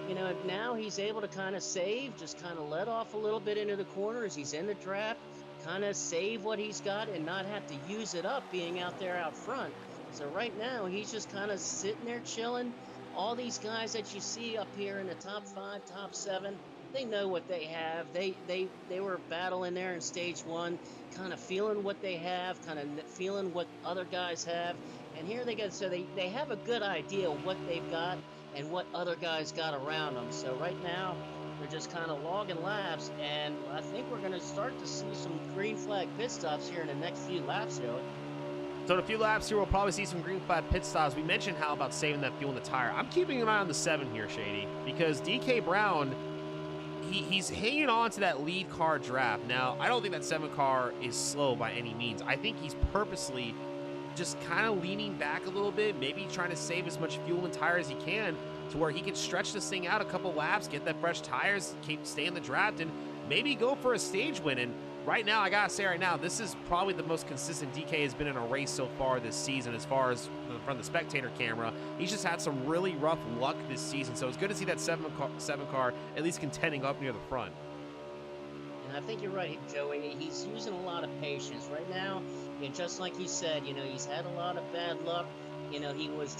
you know, now he's able to kind of save, just kind of let off a little bit into the corner as he's in the draft, kind of save what he's got and not have to use it up being out there out front. So right now he's just kind of sitting there chilling. All these guys that you see up here in the top 5, top 7, they know what they have. They were battling there in stage 1, kind of feeling what they have, kind of feeling what other guys have. And here they go. So they have a good idea of what they've got and what other guys got around them. So right now, they're just kind of logging laps, and I think we're going to start to see some green flag pit stops here in the next few laps, Joey. So in a few laps here, we'll probably see some green flag pit stops. We mentioned how about saving that fuel in the tire. I'm keeping an eye on the 7 here, Shady, because DK Brown, he's hanging on to that lead car draft. Now, I don't think that 7 car is slow by any means. I think he's purposely just kind of leaning back a little bit, maybe trying to save as much fuel and tire as he can to where he can stretch this thing out a couple laps, get that fresh tires, stay in the draft, and maybe go for a stage win. And right now, I gotta say right now, this is probably the most consistent DK has been in a race so far this season as far as from the spectator camera. He's just had some really rough luck this season, so it's good to see that 7 car at least contending up near the front. And I think you're right, Joey. He's using a lot of patience right now. And just like you said, you know, he's had a lot of bad luck. You know, he was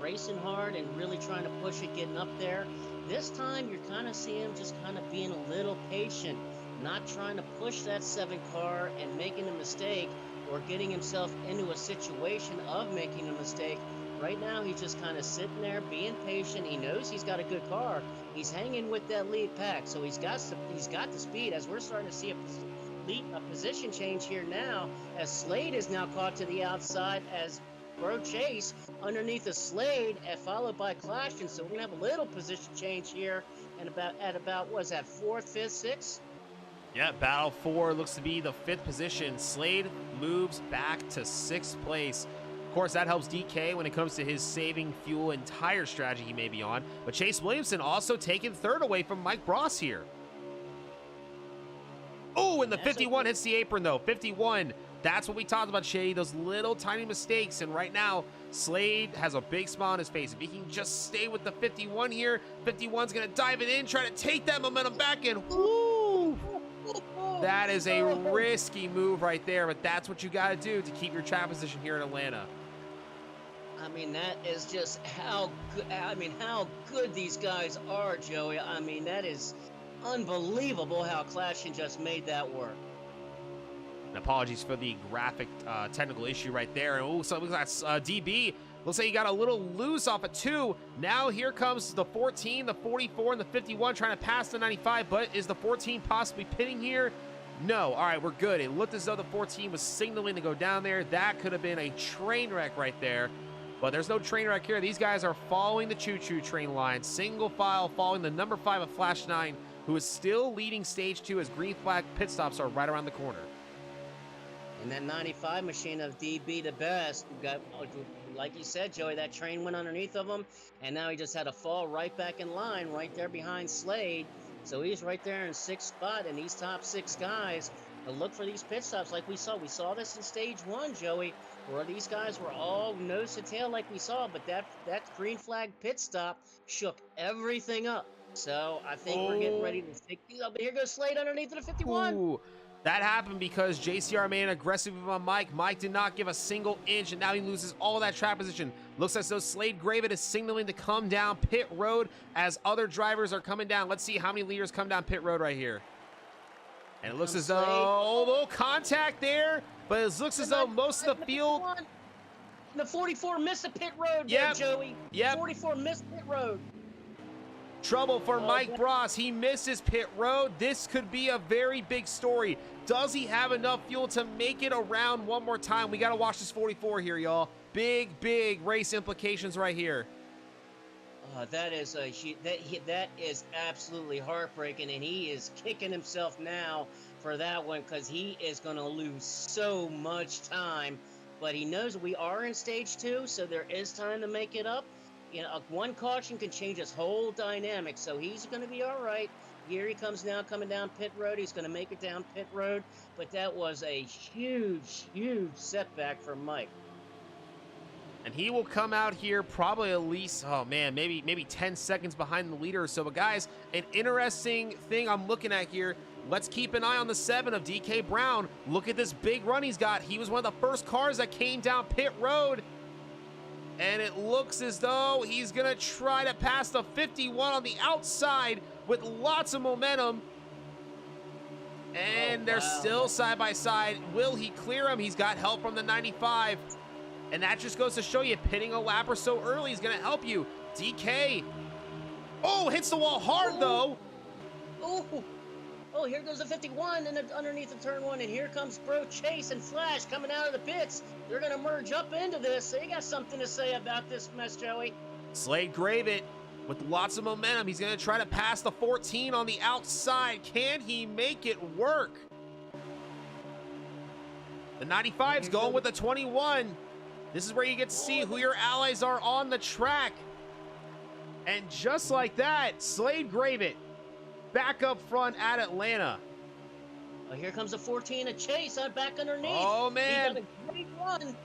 racing hard and really trying to push it, getting up there. This time, you're kind of seeing him just kind of being a little patient, not trying to push that 7 car and making a mistake or getting himself into a situation of making a mistake. Right now, he's just kind of sitting there being patient. He knows he's got a good car. He's hanging with that lead pack, so he's got the speed. As we're starting to see a position change here now, as Slade is now caught to the outside as Bro Chase underneath the Slade, followed by Clashton. So we're gonna have a little position change here, and about what is that, 4th, 5th, 6th? Yeah, battle 4 looks to be the 5th position. Slade moves back to 6th place. Of course, that helps DK when it comes to his saving fuel and tire strategy he may be on. But Chase Williamson also taking 3rd away from Mike Ross here. Oh, and the 51 hits the apron, though. 51. That's what we talked about, Shady. Those little tiny mistakes. And right now, Slade has a big smile on his face. If he can just stay with the 51 here, 51's going to dive it in, try to take that momentum back in. Woo! That is a risky move right there, but that's what you got to do to keep your track position here in Atlanta. I mean, that is just how good these guys are, Joey. I mean, that is unbelievable how Clashton just made that work. And apologies for the graphic technical issue right there. Oh, so that's DB. Looks like he got a little loose off of 2. Now here comes the 14, the 44, and the 51 trying to pass the 95, but is the 14 possibly pitting here? No. All right, we're good. It looked as though the 14 was signaling to go down there. That could have been a train wreck right there. But there's no train wreck here. These guys are following the choo-choo train line, single file, following the number 5 of Flash 9, who is still leading stage 2 as green flag pit stops are right around the corner. And that 95 machine of DB the best, got, like you said, Joey, that train went underneath of him, and now he just had to fall right back in line right there behind Slade. So he's right there in 6th spot, and these top 6 guys to look for these pit stops like we saw. We saw this in stage 1, Joey, where these guys were all nose to tail like we saw, but that green flag pit stop shook everything up. So I think we're getting ready to take these up. But here goes Slade underneath of the 51. Ooh, that happened because JCR made an aggressive move on Mike. Mike did not give a single inch, and now he loses all that track position. Looks as though Slade Graven is signaling to come down pit road as other drivers are coming down. Let's see how many leaders come down pit road right here. And it looks as though, a little contact there, but it looks as though most of the field... The 44 missed the pit road Yep. there, Joey. Yep. 44 missed pit road. Trouble for Mike Bross. He misses pit road. This could be a very big story. Does he have enough fuel to make it around one more time? We got to watch this 44 here, y'all. Big, big race implications right here. That is absolutely heartbreaking, and he is kicking himself now for that one because he is going to lose so much time. But he knows we are in stage 2, so there is time to make it up. You know, one caution can change his whole dynamic, so he's going to be all right. Here he comes now, coming down pit road. He's going to make it down pit road, but that was a huge, huge setback for Mike. And he will come out here probably at least, oh man, maybe 10 seconds behind the leader or so. But guys, an interesting thing I'm looking at here. Let's keep an eye on the 7 of DK Brown. Look at this big run he's got. He was one of the first cars that came down pit road. And it looks as though he's going to try to pass the 51 on the outside with lots of momentum. And they're still side by side. Will he clear him? He's got help from the 95. And that just goes to show you, pitting a lap or so early is going to help you. DK. Oh, hits the wall hard, though. Oh, here goes the 51 and underneath the turn 1. And here comes Bro Chase and Flash coming out of the pits. They're going to merge up into this. They got something to say about this mess, Joey. Slade Graven with lots of momentum. He's going to try to pass the 14 on the outside. Can he make it work? The 95's going with the 21. This is where you get to see who your allies are on the track. And just like that, Slade Graven back up front at Atlanta. Oh, here comes the 14 of Chase back underneath. Oh, man. He got a great run.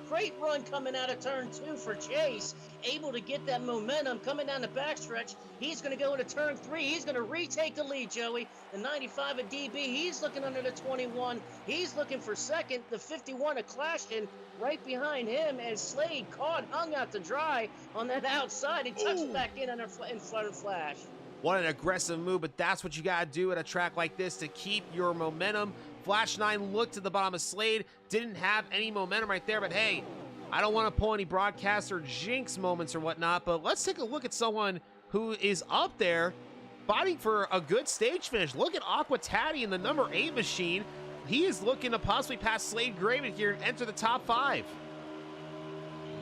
Great run coming out of turn 2 for Chase. Able to get that momentum coming down the backstretch. He's going to go into turn 3. He's going to retake the lead, Joey. The 95 of DB, he's looking under the 21. He's looking for second. The 51 of Clashton right behind him. And Slade hung out to dry on that outside. He tucks back in front of Flash. What an aggressive move, but that's what you got to do at a track like this to keep your momentum. Flash 9 looked to the bottom of Slade, didn't have any momentum right there, but hey, I don't want to pull any broadcast or jinx moments or whatnot, but let's take a look at someone who is up there fighting for a good stage finish. Look at Aqua Tatty in the number 8 machine. He is looking to possibly pass Slade Graven here and enter the top 5.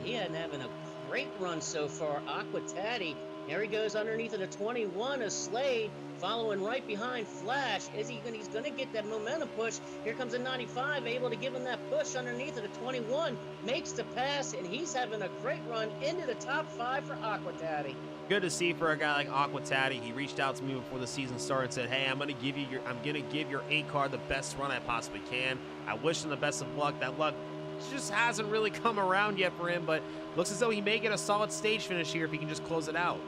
He hadn't having a great run so far. Aqua Tatty. There he goes underneath of the 21 of Slade, following right behind Flash. He's going to get that momentum push. Here comes the 95, able to give him that push underneath of the 21. Makes the pass, and he's having a great run into the top 5 for Aqua Tatty. Good to see for a guy like Aqua Tatty. He reached out to me before the season started and said, hey, I'm going to give your 8 car the best run I possibly can. I wish him the best of luck. That luck just hasn't really come around yet for him, but looks as though he may get a solid stage finish here if he can just close it out.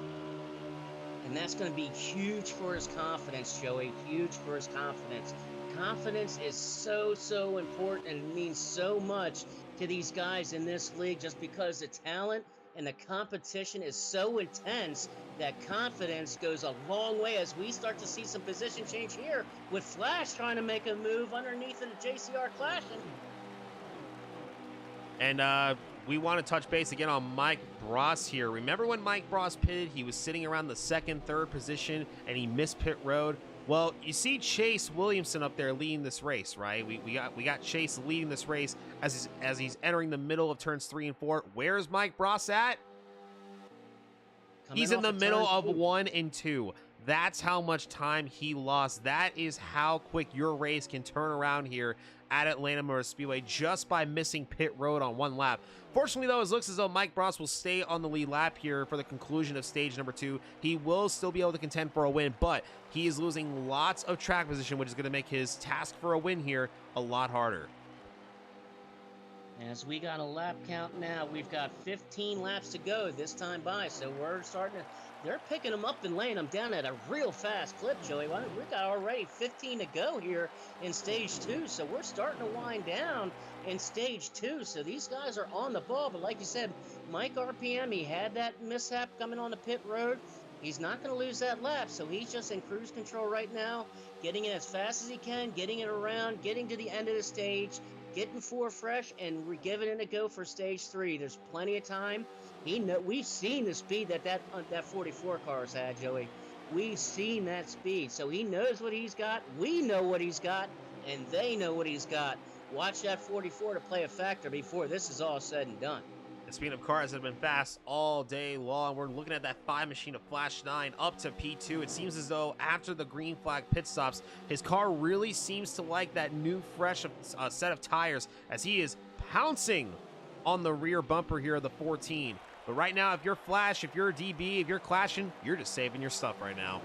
And that's going to be huge for his confidence, Joey. Huge for his confidence. Confidence is so, so important and means so much to these guys in this league just because the talent and the competition is so intense that confidence goes a long way as we start to see some position change here with Flash trying to make a move underneath of the JCR Clashton. And we want to touch base again on Mike Bross here. Remember when Mike Bross pitted, he was sitting around the 2nd, 3rd position, and he missed pit road? Well, you see Chase Williamson up there leading this race, right? We got Chase leading this race as he's entering the middle of turns 3 and 4. Where's Mike Bross at? He's in the middle of 1 and 2. That's how much time he lost. That is how quick your race can turn around here at Atlanta Motor Speedway just by missing pit road on 1 lap. Fortunately, though, it looks as though Mike Bross will stay on the lead lap here for the conclusion of stage number 2. He will still be able to contend for a win, but he is losing lots of track position, which is going to make his task for a win here a lot harder. As we got a lap count now, we've got 15 laps to go this time by, so we're starting to they're picking them up and laying them down at a real fast clip, Joey. We got already 15 to go here in stage 2, so we're starting to wind down in stage 2. So these guys are on the ball, but like you said, Mike RPM, he had that mishap coming on the pit road. He's not going to lose that lap, so he's just in cruise control right now, getting it as fast as he can, getting it around, getting to the end of the stage, getting 4 fresh, and we're giving it a go for stage 3. There's plenty of time. We've seen the speed that 44 car's had, Joey. We've seen that speed, so he knows what he's got. We know what he's got, and they know what he's got. Watch that 44 to play a factor before this is all said and done. Speaking of cars that have been fast all day long, we're looking at that 5 machine of Flash 9 up to P2. It seems as though after the green flag pit stops, his car really seems to like that new fresh set of tires as he is pouncing on the rear bumper here of the 14. But right now, if you're Flash, if you're DB, if you're clashing, you're just saving your stuff right now.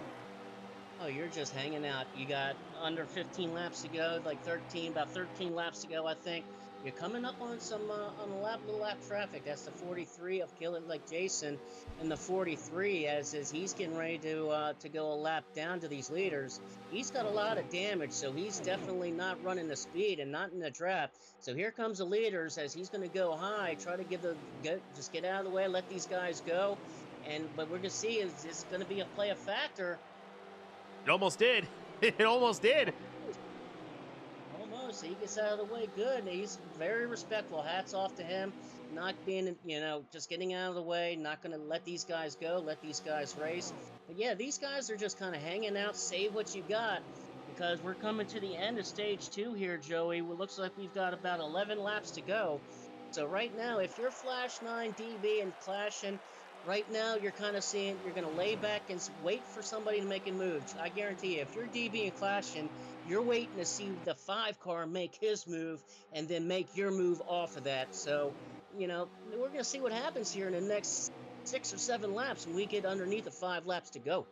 Oh, you're just hanging out. You got under 15 laps to go, like about 13 laps to go, I think. You're coming up on some on little lap traffic. That's the 43 of killing like Jason, and the 43 as he's getting ready to go a lap down to these leaders. He's got a lot of damage, so he's definitely not running the speed and not in the trap. So here comes the leaders as he's going to go high, try to just get out of the way, let these guys go, but we're gonna see is this going to be a play a factor. It almost did. It almost did. So he gets out of the way good. He's very respectful. Hats off to him. Not being, just getting out of the way. Not going to let these guys go. Let these guys race. But yeah, these guys are just kind of hanging out. Save what you got. Because we're coming to the end of stage 2 here, Joey. It looks like we've got about 11 laps to go. So right now, if you're Flash 9, DB, and clashing, right now you're kind of seeing, you're going to lay back and wait for somebody to make a move. I guarantee you, if you're DB and clashing, you're waiting to see the 5 car make his move and then make your move off of that. So, we're going to see what happens here in the next 6 or 7 laps when we get underneath the 5 laps to go.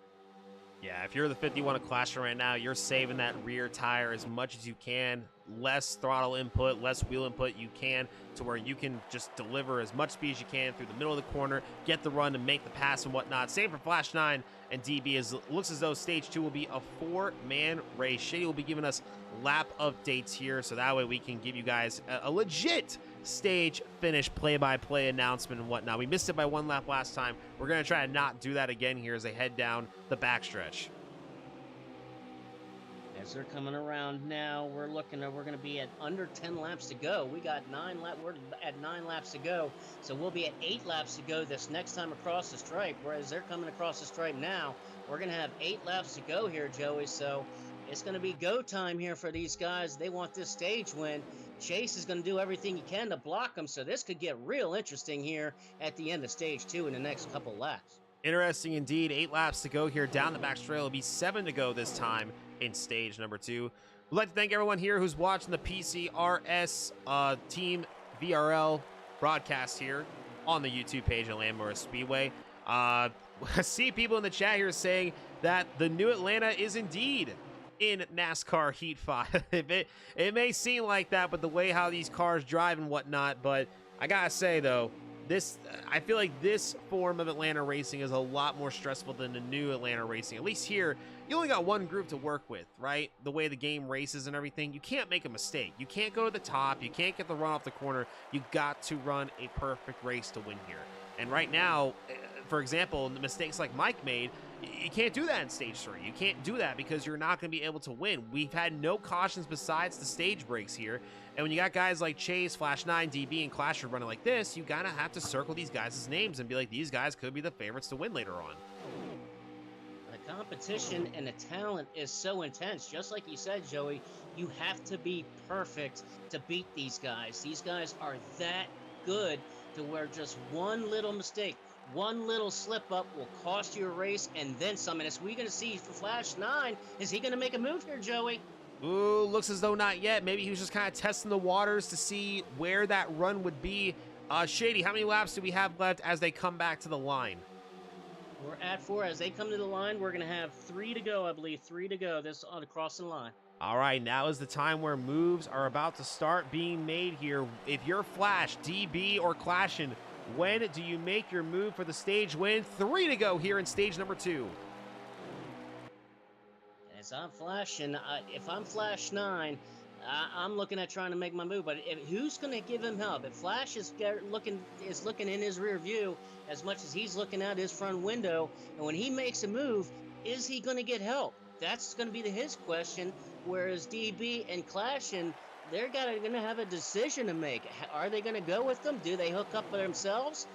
Yeah, if you're the 51 of Clasher right now, you're saving that rear tire as much as you can. Less throttle input, less wheel input you can, to where you can just deliver as much speed as you can through the middle of the corner, get the run and make the pass and whatnot. Same for Flash 9 and DB. As it looks as though stage 2 will be a 4-man race. Shady will be giving us lap updates here, so that way we can give you guys a legit stage finish play-by-play announcement and whatnot. We missed it by 1 lap last time. We're going to try to not do that again here as they head down the backstretch. As they're coming around now, we're going to be at under 10 laps to go. We're at 9 laps to go, so we'll be at 8 laps to go this next time across the stripe. Whereas they're coming across the stripe now, we're going to have 8 laps to go here, Joey. So it's going to be go time here for these guys. They want this stage win. Chase is going to do everything he can to block them, so this could get real interesting here at the end of stage 2 in the next couple laps. Interesting indeed. 8 laps to go here down the back straight. It'll be 7 to go this time in stage number 2. We'd like to thank everyone here who's watching the PCRS Team VRL broadcast here on the YouTube page of Atlanta Motor Speedway. I see people in the chat here saying that the new Atlanta is indeed in NASCAR Heat 5. It may seem like that, but the way how these cars drive and whatnot, but I gotta say though, I feel like this form of Atlanta racing is a lot more stressful than the new Atlanta racing. At least here, you only got one group to work with, right? The way the game races and everything, you can't make a mistake. You can't go to the top. You can't get the run off the corner. You got to run a perfect race to win here. And right now, for example, the mistakes like Mike made, you can't do that in stage 3. You can't do that because you're not going to be able to win. We've had no cautions besides the stage breaks here. And when you got guys like Chase, Flash 9, DB, and Clasher running like this, you gotta have to circle these guys' names and be like, these guys could be the favorites to win later on. The competition and the talent is so intense. Just like you said, Joey, you have to be perfect to beat these guys. These guys are that good to where just one little mistake, one little slip up will cost you a race and then some. And as we're going to see for Flash 9, is he going to make a move here, Joey? Ooh, looks as though not yet. Maybe he was just kind of testing the waters to see where that run would be. Shady, how many laps do we have left as they come back to the line? We're at 4. As they come to the line, we're going to have 3 to go, I believe. 3 to go this on the crossing line. All right, now is the time where moves are about to start being made here. If you're Flash, DB, or Clashing, When do you make your move for the stage win? 3 to go here in stage number 2. As I'm flashing, if I'm Flash 9, I'm looking at trying to make my move. But who's going to give him help? If Flash is looking in his rear view as much as he's looking out his front window, and when he makes a move, is he going to get help? That's going to be his question. Whereas DB and Clashin, they're going to have a decision to make. Are they going to go with them? Do they hook up by themselves?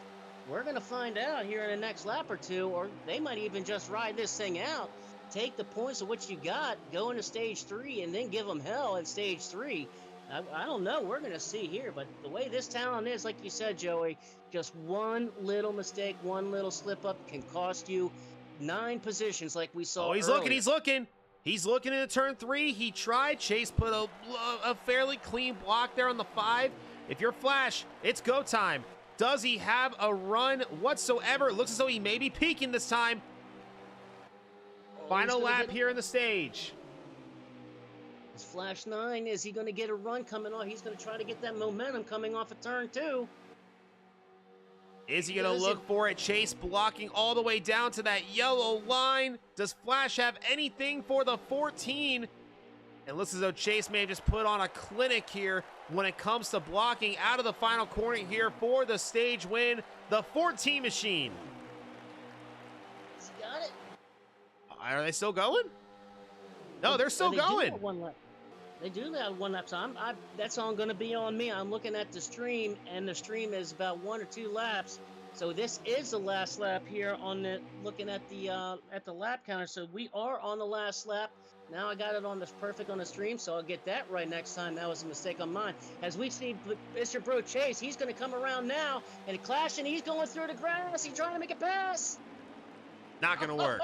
We're going to find out here in the next lap or two, or they might even just ride this thing out. Take the points of what you got, go into stage 3, and then give them hell in stage 3. I don't know. We're going to see here. But the way this talent is, like you said, Joey, just one little mistake, one little slip up can cost you 9 positions like we saw he's earlier. looking. He's looking. He's looking into turn 3. He tried. Chase put a fairly clean block there on the 5. If you're Flash, it's go time. Does he have a run whatsoever? It looks as though he may be peaking this time. Final lap here in the stage. It's Flash 9. Is he going to get a run coming off? He's going to try to get that momentum coming off of turn 2. Is he going to look for it? Chase blocking all the way down to that yellow line. Does Flash have anything for the 14? It looks as though Chase may have just put on a clinic here when it comes to blocking out of the final corner here for the stage win. The 14 machine. He's got it. Are they still going? No, they're still going. They do have one lap time. That's all going to be on me. I'm looking at the stream, and the stream is about 1 or 2 laps. So this is the last lap here on the looking at the lap counter. So we are on the last lap. Now I got it on the perfect on the stream, so I'll get that right next time. That was a mistake on mine. As we see Mr. Bro Chase, he's going to come around now and clashing. He's going through the grass. He's trying to make a pass. Not going to work.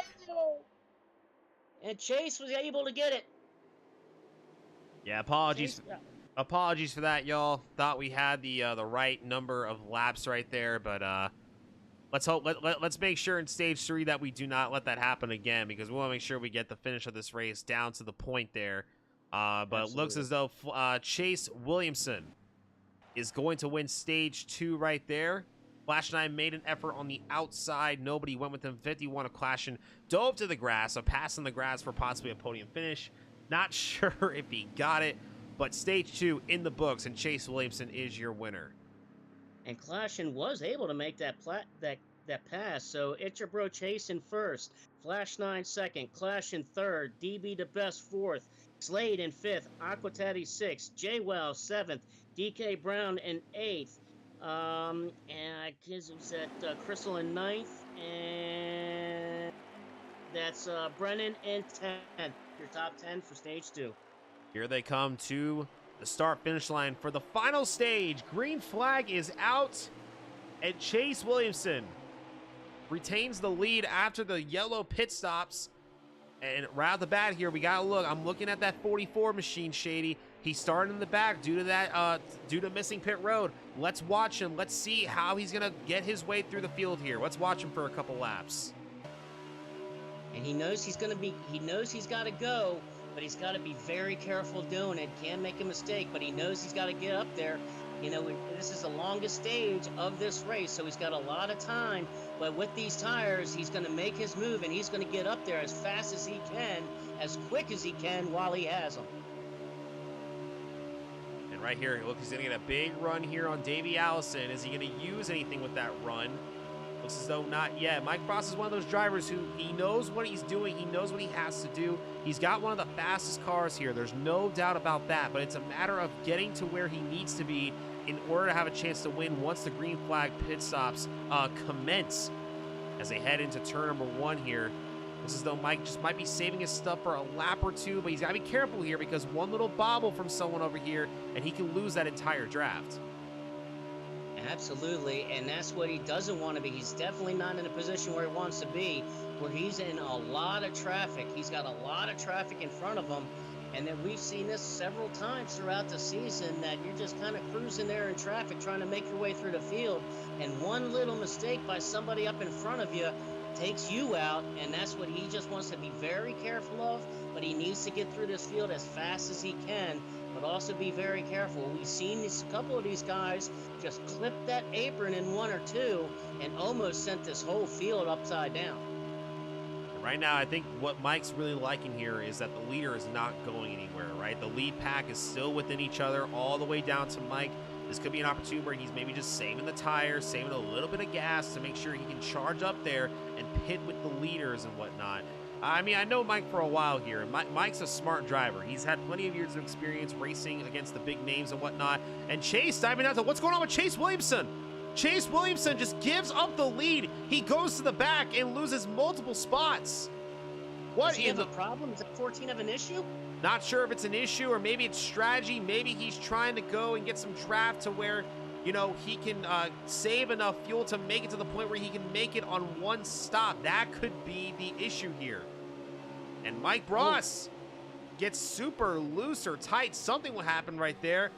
And Chase was able to get it. Yeah, apologies for that, y'all. Thought we had the right number of laps right there, but let's make sure in stage 3 that we do not let that happen again, because we want to make sure we get the finish of this race down to the point there. But Absolutely. It looks as though Chase Williamson is going to win stage 2 right there. Flash 9 made an effort on the outside. Nobody went with him. 51 of Clashin dove to the grass, so passing the grass for possibly a podium finish. Not sure if he got it, but stage 2 in the books, and Chase Williamson is your winner. And Clashin was able to make that pass, so it's your bro Chase in first, Flash 9 second, Clashin third, DB the best fourth, Slade in fifth, Aquatati sixth, J-Well seventh, DK Brown in eighth, and I guess it was at Crystal in ninth, and that's Brennan in 10th. Your top 10 for stage 2. Here they come to the start-finish line for the final stage. Green flag is out, and Chase Williamson retains the lead after the yellow pit stops. And right off the bat here, we gotta look. I'm looking at that 44 machine, Shady. He started in the back due to that, due to missing pit road. Let's watch him. Let's see how he's gonna get his way through the field here. Let's watch him for a couple laps. And he knows he's got to go, but he's got to be very careful doing it. Can't make a mistake, but he knows he's got to get up there. You know, this is the longest stage of this race, so he's got a lot of time. But with these tires, he's going to make his move, and he's going to get up there as fast as he can, as quick as he can while he has them. And right here, look, he's going to get a big run here on Davey Allison. Is he going to use anything with that run? Looks as though not yet. Mike Frost is one of those drivers who he knows what he's doing. He knows what he has to do. He's got one of the fastest cars here. There's no doubt about that. But it's a matter of getting to where he needs to be in order to have a chance to win once the green flag pit stops commence. As they head into turn number 1 here. Looks as though Mike just might be saving his stuff for a lap or two. But he's got to be careful here because one little bobble from someone over here and he can lose that entire draft. Absolutely, and that's what he doesn't want to be. He's definitely not in a position where he wants to be, where he's in a lot of traffic. He's got a lot of traffic in front of him, and then we've seen this several times throughout the season that you're just kind of cruising there in traffic trying to make your way through the field, and one little mistake by somebody up in front of you takes you out, and that's what he just wants to be very careful of, but he needs to get through this field as fast as he can but also be very careful. We've seen a couple of these guys just clip that apron in one or two and almost sent this whole field upside down. Right now, I think what Mike's really liking here is that the leader is not going anywhere, right? The lead pack is still within each other all the way down to Mike. This could be an opportunity where he's maybe just saving the tires, saving a little bit of gas to make sure he can charge up there and pit with the leaders and whatnot. I mean, I know Mike for a while here. Mike's a smart driver. He's had plenty of years of experience racing against the big names and whatnot. And Chase diving out to what's going on with Chase Williamson? Chase Williamson just gives up the lead. He goes to the back and loses multiple spots. What Does he have a problem? Is that 14 have an issue? Not sure if it's an issue or maybe it's strategy. Maybe he's trying to go and get some draft to where, you know, he can save enough fuel to make it to the point where he can make it on one stop. That could be the issue here. And Mike Ross gets super loose or tight. Something will happen right there.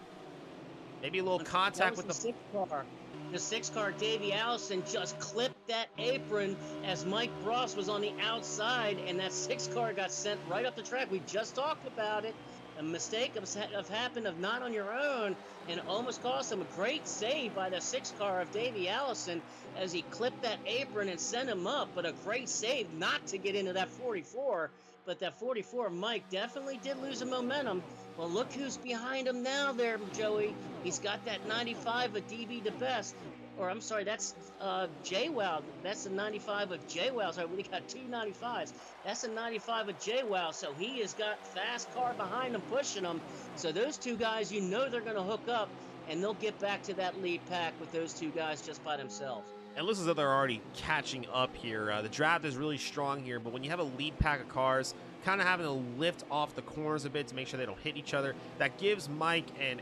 Maybe a little contact with the 6 car. The 6 car, Davey Allison, just clipped that apron as Mike Ross was on the outside, and that 6 car got sent right up the track. We just talked about it. A mistake of happened of not on your own, and almost cost him a great save by the 6 car of Davey Allison as he clipped that apron and sent him up, but a great save not to get into that 44. But that 44, Mike definitely did lose the momentum. Well, look who's behind him now there, Joey. He's got that 95 of DB the best. Or, I'm sorry, that's JWoww. That's the 95 of JWoww. Sorry, we got 2 95s. That's the 95 of JWoww. So he has got fast car behind him, pushing him. So those 2 guys, you know they're going to hook up, and they'll get back to that lead pack with those 2 guys just by themselves. And looks as though they're already catching up here. The draft is really strong here, but when you have a lead pack of cars, kind of having to lift off the corners a bit to make sure they don't hit each other, that gives Mike and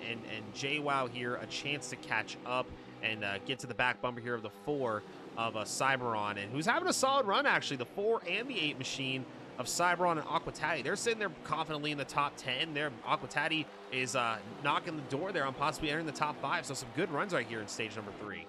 JWoww here a chance to catch up and get to the back bumper here of the 4 of Cyberon, and who's having a solid run, actually. The 4 and the 8 machine of Cyberon and Aquatati. They're sitting there confidently in the top 10. Aquatati is knocking the door there on possibly entering the top 5, so some good runs right here in stage number 3.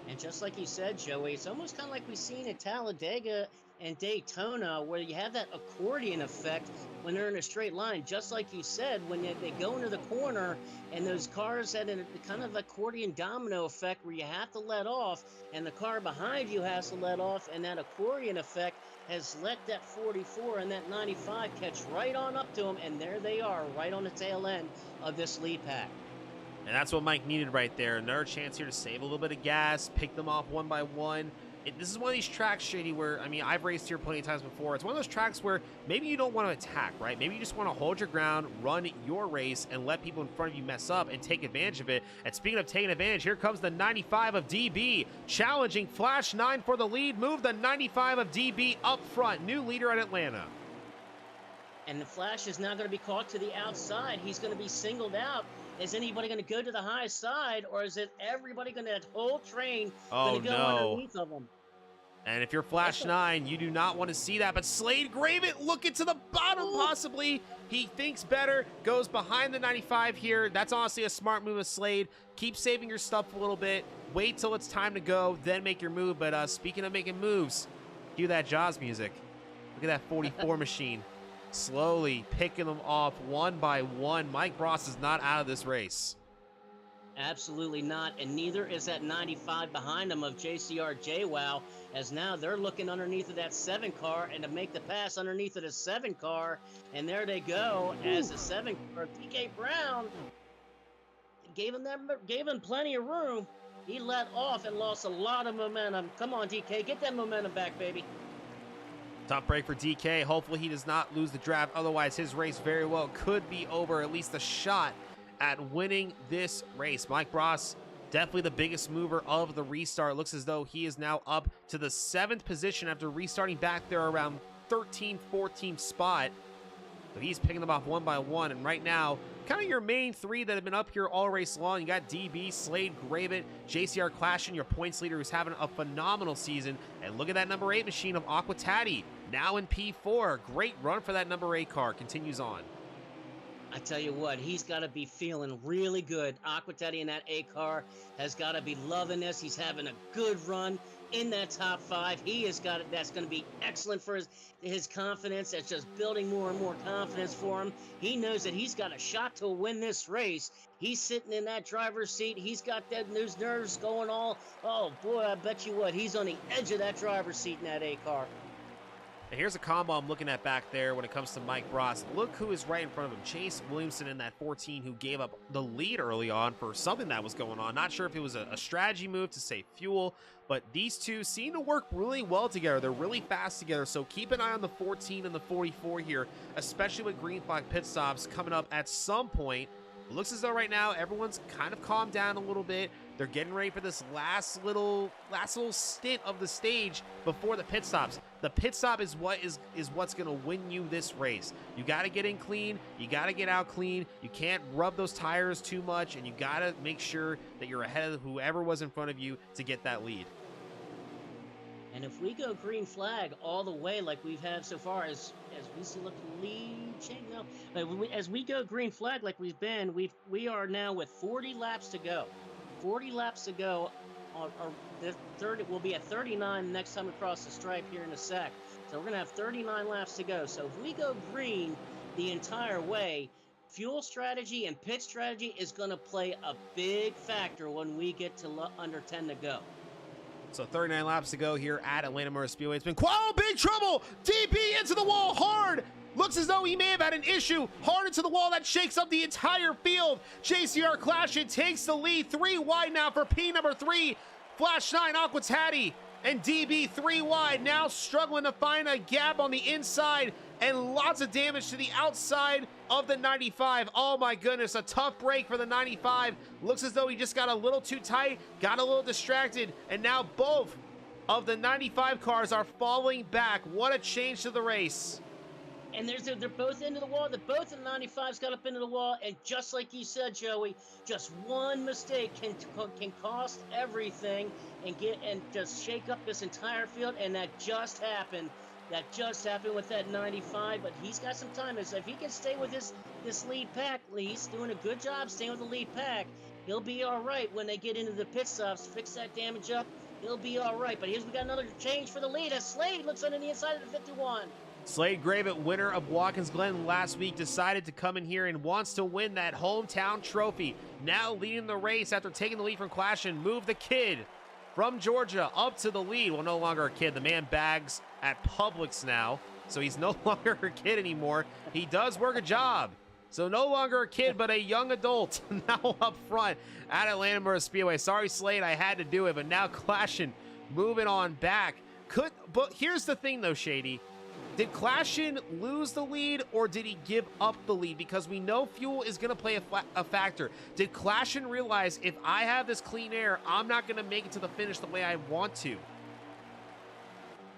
And just like you said, Joey, it's almost kind of like we've seen at Talladega and Daytona, where you have that accordion effect when they're in a straight line. Just like you said, when they go into the corner and those cars had a kind of accordion domino effect where you have to let off and the car behind you has to let off, and that accordion effect has let that 44 and that 95 catch right on up to them, and there they are right on the tail end of this lead pack. And that's what Mike needed right there. Another chance here to save a little bit of gas, pick them off one by one. This is one of these tracks, Shady, where, I mean, I've raced here plenty of times before. It's one of those tracks where maybe you don't want to attack, right? Maybe you just want to hold your ground, run your race, and let people in front of you mess up and take advantage of it. And speaking of taking advantage, here comes the 95 of DB, challenging Flash 9 for the lead. Move the 95 of DB up front. New leader at Atlanta. And the Flash is now going to be caught to the outside. He's going to be singled out. Is anybody going to go to the high side, or is it everybody going to, that whole train going to go underneath of them? And if you're Flash 9, you do not want to see that. But Slade Graven looking to the bottom, possibly. He thinks better, goes behind the 95 here. That's honestly a smart move of Slade. Keep saving your stuff a little bit. Wait till it's time to go, then make your move. But speaking of making moves, cue that Jaws music. Look at that 44 machine. Slowly picking them off one by one. Mike Ross is not out of this race. Absolutely not, and neither is that 95 behind him of JCR JWoww, as now they're looking underneath of that 7 car and to make the pass underneath of the 7 car, and there they go. As the 7 car, DK Brown gave him plenty of room. He let off and lost a lot of momentum. Come on, DK, get that momentum back, baby. Tough break for DK. Hopefully he does not lose the draft. Otherwise, his race very well could be over. At least a shot at winning this race. Mike Ross, definitely the biggest mover of the restart. Looks as though he is now up to the 7th position after restarting back there around 13th, 14th spot. So he's picking them off one by one. And right now, kind of your main 3 that have been up here all race long. You got DB, Slade, Graven, JCR Clashing, your points leader, who's having a phenomenal season. And look at that number 8 machine of Aquatati, now in P4. Great run for that number 8 car. Continues on. I tell you what, he's got to be feeling really good. Aquatetti in that A car has got to be loving this. He's having a good run in that top 5. He has got it. That's going to be excellent for his confidence. That's just building more and more confidence for him. He knows that he's got a shot to win this race. He's sitting in that driver's seat. He's got those nerves going all. Oh boy, I bet you what, he's on the edge of that driver's seat in that A car. And here's a combo I'm looking at back there when it comes to Mike Bross. Look who is right in front of him. Chase Williamson in that 14 who gave up the lead early on for something that was going on. Not sure if it was a strategy move to save fuel, but these two seem to work really well together. They're really fast together, so keep an eye on the 14 and the 44 here, especially with green flag pit stops coming up at some point. It looks as though right now everyone's kind of calmed down a little bit. They're getting ready for this last little stint of the stage before the pit stops. The pit stop is what's going to win you this race. You got to get in clean. You got to get out clean. You can't rub those tires too much, and you got to make sure that you're ahead of whoever was in front of you to get that lead. And if we go green flag all the way like we've had so far, as we see, look, lead change now. As we go green flag like we've been, we are now with 40 laps to go. 40 laps to go. The 30 will be at 39 next time we cross the stripe here in a sec. So we're gonna have 39 laps to go. So if we go green the entire way, fuel strategy and pit strategy is gonna play a big factor when we get to under 10 to go. So 39 laps to go here at Atlanta Motor Speedway. It's been big trouble. DB into the wall hard. Looks as though he may have had an issue. Hard into the wall. That shakes up the entire field. JCR Clashin takes the lead. 3 wide now for P number 3. Flash 9 Aquatetti and DB 3 wide. Now struggling to find a gap on the inside. And lots of damage to the outside of the 95. Oh my goodness, a tough break for the 95. Looks as though he just got a little too tight, got a little distracted, and now both of the 95 cars are falling back. What a change to the race. And they're both into the wall. Both of the 95s got up into the wall, and just like you said, Joey, just one mistake can cost everything and just shake up this entire field, and that just happened. That just happened with that 95, but he's got some time. So if he can stay with this lead pack, he's doing a good job staying with the lead pack. He'll be all right when they get into the pit stops, fix that damage up. He'll be all right. But we got another change for the lead as Slade looks on the inside of the 51. Slade Gravett, winner of Watkins Glen last week, decided to come in here and wants to win that hometown trophy. Now leading the race after taking the lead from Clashin. Move the kid from Georgia up to the lead. Well, no longer a kid. The man bags at Publix now, so he's no longer a kid anymore. He does work a job, so no longer a kid, but a young adult now up front at Atlanta Motor Speedway. Sorry, Slade, I had to do it, but now Clashin moving on back. But here's the thing, though, Shady. Did Clashin lose the lead, or did he give up the lead? Because we know fuel is going to play a factor. Did Clashin realize, if I have this clean air, I'm not going to make it to the finish the way I want to?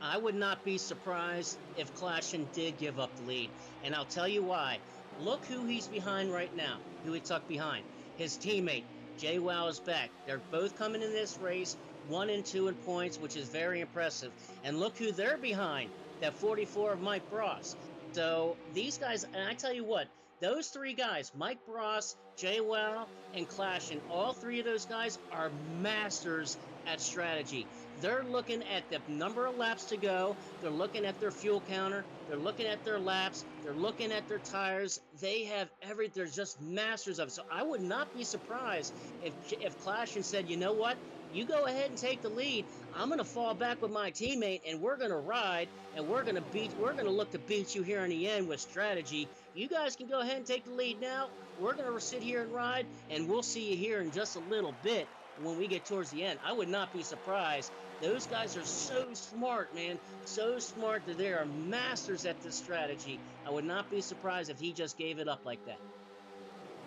I would not be surprised if Clashin did give up the lead, and I'll tell you why. Look who he's behind right now, who he tucked behind. His teammate, Jay Wow, is back. They're both coming in this race, 1 and 2 in points, which is very impressive. And look who they're behind. That 44 of Mike Bross. So these guys, and I tell you what, those 3 guys, Mike Bross, Jay Wow, and Clashin, all 3 of those guys are masters at strategy. They're looking at the number of laps to go. They're looking at their fuel counter. They're looking at their laps. They're looking at their tires. They have they're just masters of it. So I would not be surprised if Clashin said, you know what? You go ahead and take the lead. I'm going to fall back with my teammate, and we're going to ride, and we're going to look to beat you here in the end with strategy. You guys can go ahead and take the lead now. We're going to sit here and ride, and we'll see you here in just a little bit when we get towards the end. I would not be surprised. Those guys are so smart, man. So smart that they are masters at this strategy. I would not be surprised if he just gave it up like that.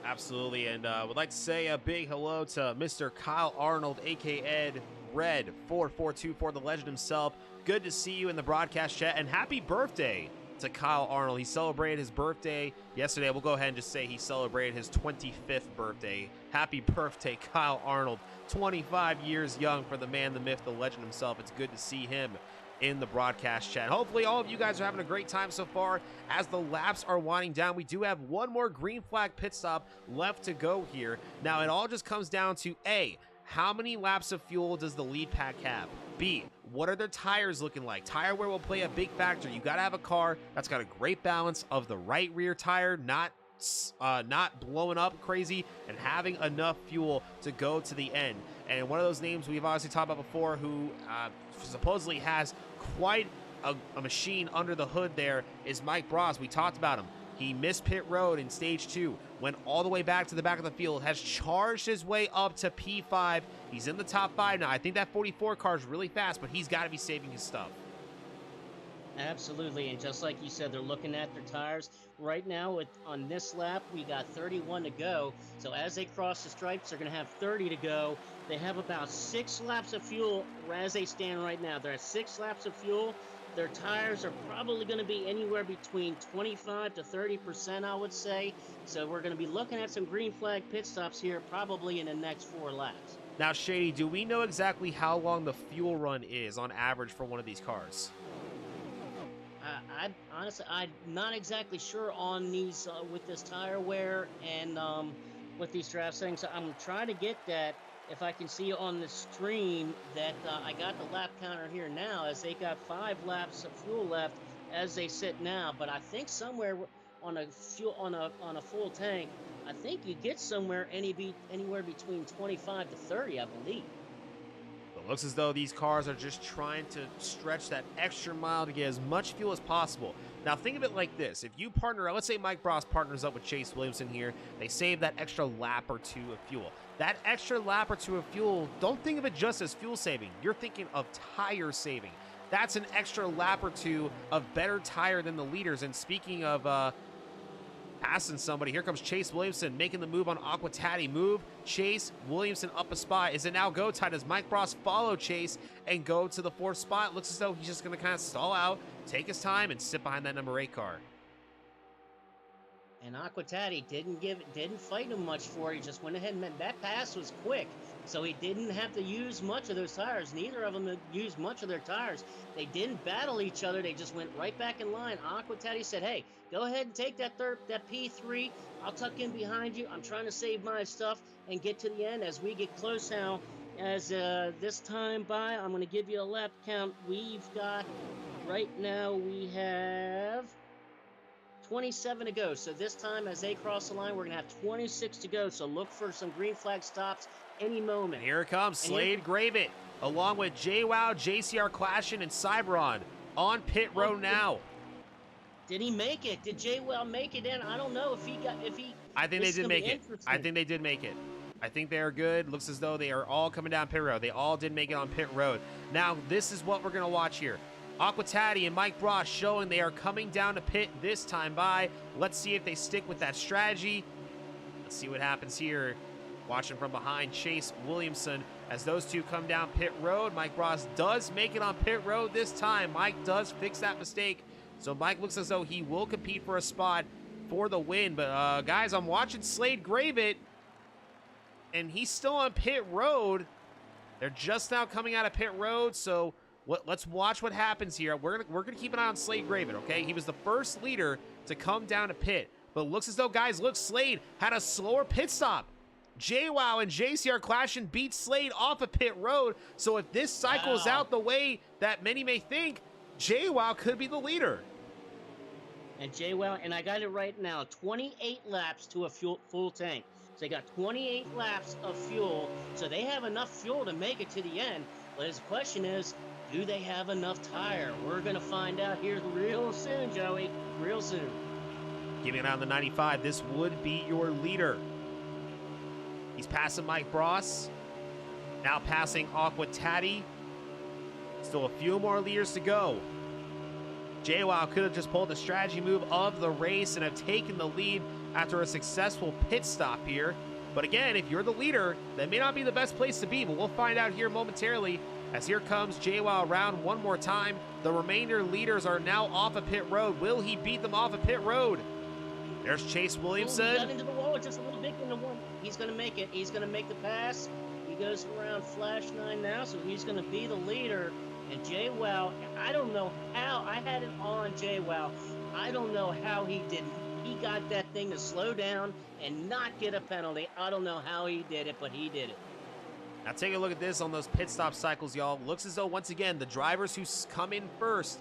Absolutely, and would like to say a big hello to Mr. Kyle Arnold, a.k.a. Red 4424, the legend himself. Good to see you in the broadcast chat, and happy birthday to Kyle Arnold. He celebrated his birthday yesterday. We'll go ahead and just say he celebrated his 25th birthday. Happy birthday, Kyle Arnold. 25 years young for the man, the myth, the legend himself. It's good to see him in the broadcast chat. Hopefully all of you guys are having a great time so far as the laps are winding down. We do have one more green flag pit stop left to go here. Now, it all just comes down to A, how many laps of fuel does the lead pack have? B, what are their tires looking like? Tire wear will play a big factor. You got to have a car that's got a great balance of the right rear tire, not blowing up crazy, and having enough fuel to go to the end. And one of those names we've obviously talked about before who supposedly has quite a machine under the hood there is Mike Bross. We talked about him. He missed pit road in stage 2, went all the way back to the back of the field, has charged his way up to P5. He's in the top 5 now. I think that 44 car is really fast, but he's got to be saving his stuff. Absolutely, and just like you said, they're looking at their tires. Right now, on this lap, we got 31 to go. So as they cross the stripes, they're going to have 30 to go. They have about 6 laps of fuel as they stand right now. They're at 6 laps of fuel. Their tires are probably going to be anywhere between 25 to 30%, I would say. So we're going to be looking at some green flag pit stops here probably in the next 4 laps. Now, Shady, do we know exactly how long the fuel run is on average for one of these cars? Honestly, I'm not exactly sure on these with this tire wear and with these draft settings. I'm trying to get that. If I can see on the stream that I got the lap counter here now, as they got 5 laps of fuel left as they sit now. But I think somewhere on a full tank, I think you get somewhere anywhere between 25 to 30, I believe. It looks as though these cars are just trying to stretch that extra mile to get as much fuel as possible. Now, think of it like this. If you partner, let's say Mike Bross partners up with Chase Williamson here. They save that extra lap or 2 of fuel. That extra lap or 2 of fuel, don't think of it just as fuel saving. You're thinking of tire saving. That's an extra lap or 2 of better tire than the leaders. And speaking of passing somebody, here comes Chase Williamson making the move on Aquatati. Move Chase Williamson up a spot. Is it now go time? Does Mike Bross follow Chase and go to the 4th spot? Looks as though he's just going to kind of stall out, take his time, and sit behind that number 8 car. And Aquatati didn't fight him much for it. He just went ahead and that pass was quick. So he didn't have to use much of those tires. Neither of them used much of their tires. They didn't battle each other. They just went right back in line. Aquatati said, hey, go ahead and take that P3. I'll tuck in behind you. I'm trying to save my stuff and get to the end as we get close now. As this time by, I'm going to give you a lap count. We've got, right now, we have 27 to go. So this time, as they cross the line, we're going to have 26 to go. So look for some green flag stops any moment. Here it comes, Slade Gravett, along with JWoww, JCR Clashin, and Cyberon on pit road now. Did he make it? Did JWoww make it in? I don't know if he. I think they did make it. I think they did make it. I think they are good. Looks as though they are all coming down pit road. They all did make it on pit road. Now, this is what we're going to watch here. Aquatati and Mike Bross showing they are coming down to pit this time by. Let's see if they stick with that strategy. Let's see what happens here. Watching from behind, Chase Williamson as those two come down pit road. Mike Bross does make it on pit road this time. Mike does fix that mistake. So Mike looks as though he will compete for a spot for the win. But guys, I'm watching Slade Gravett, and he's still on pit road. They're just now coming out of pit road, so let's watch what happens here. We're gonna keep an eye on Slade Gravett, okay? He was the first leader to come down to pit, but it looks as though, guys, look, Slade had a slower pit stop. JWoww and JCR Clashin beat Slade off of pit road, so if this cycles out the way that many may think, JWoww could be the leader. And JWoww, and I got it right now, 28 laps to a full tank. So they got 28 laps of fuel, so they have enough fuel to make it to the end. But his question is, do they have enough tire? We're going to find out here real soon, Joey, real soon. Giving it on the 95, this would be your leader. He's passing Mike Bross, now passing Aquatati. Still a few more leaders to go. JWoww could have just pulled the strategy move of the race and have taken the lead after a successful pit stop here. But again, if you're the leader, that may not be the best place to be, but we'll find out here momentarily as here comes JWoww around one more time. The remainder leaders are now off of pit road. Will he beat them off of pit road? There's Chase Williamson. He got into the wall just a little bit in the one. He's going to make it. He's going to make the pass. He goes around Flash 9 now, so he's going to be the leader. And JWoww, I don't know how. I had it on JWoww. I don't know how he didn't. He got that thing to slow down and not get a penalty. I don't know how he did it, but he did it. Now take a look at this on those pit stop cycles, y'all. Looks as though, once again, the drivers who come in first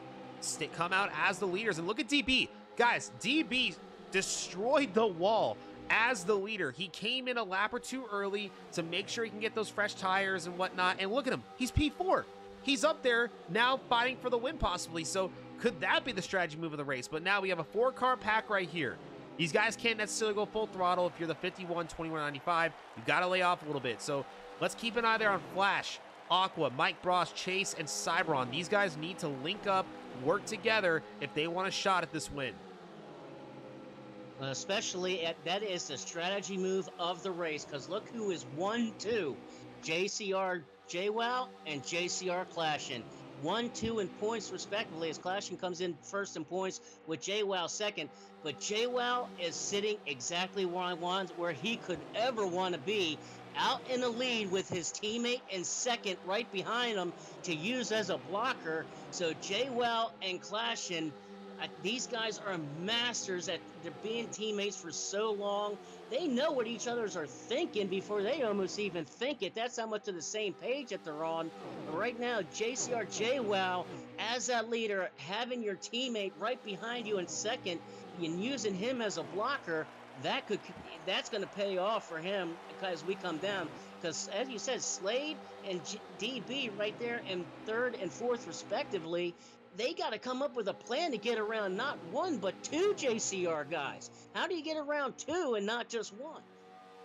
come out as the leaders. And look at DB. Guys, DB destroyed the wall as the leader. He came in a lap or two early to make sure he can get those fresh tires and whatnot. And look at him. He's P4. He's up there now fighting for the win possibly. So could that be the strategy move of the race? But now we have a 4-car pack right here. These guys can't necessarily go full throttle. If you're the 51, 2195, you've got to lay off a little bit. So let's keep an eye there on Flash, Aqua, Mike Bross, Chase, and Cyberon. These guys need to link up, work together if they want a shot at this win. Especially that is the strategy move of the race, because look who is 1-2. JCR JWoww and JCR Clashin. 1-2 in points respectively, as Clashin comes in first in points with JWoww second. But JWoww is sitting exactly where he could ever want to be, out in the lead with his teammate in second right behind him to use as a blocker. So JWoww and Clashin, these guys are masters at being teammates for so long. They know what each others are thinking before they almost even think it. That's how much of the same page that they're on. But right now, JCR JWoww, as that leader, having your teammate right behind you in second and using him as a blocker, that's going to pay off for him as we come down. Because, as you said, Slade and DB right there in third and fourth respectively, they got to come up with a plan to get around not one, but two JCR guys. How do you get around two and not just one?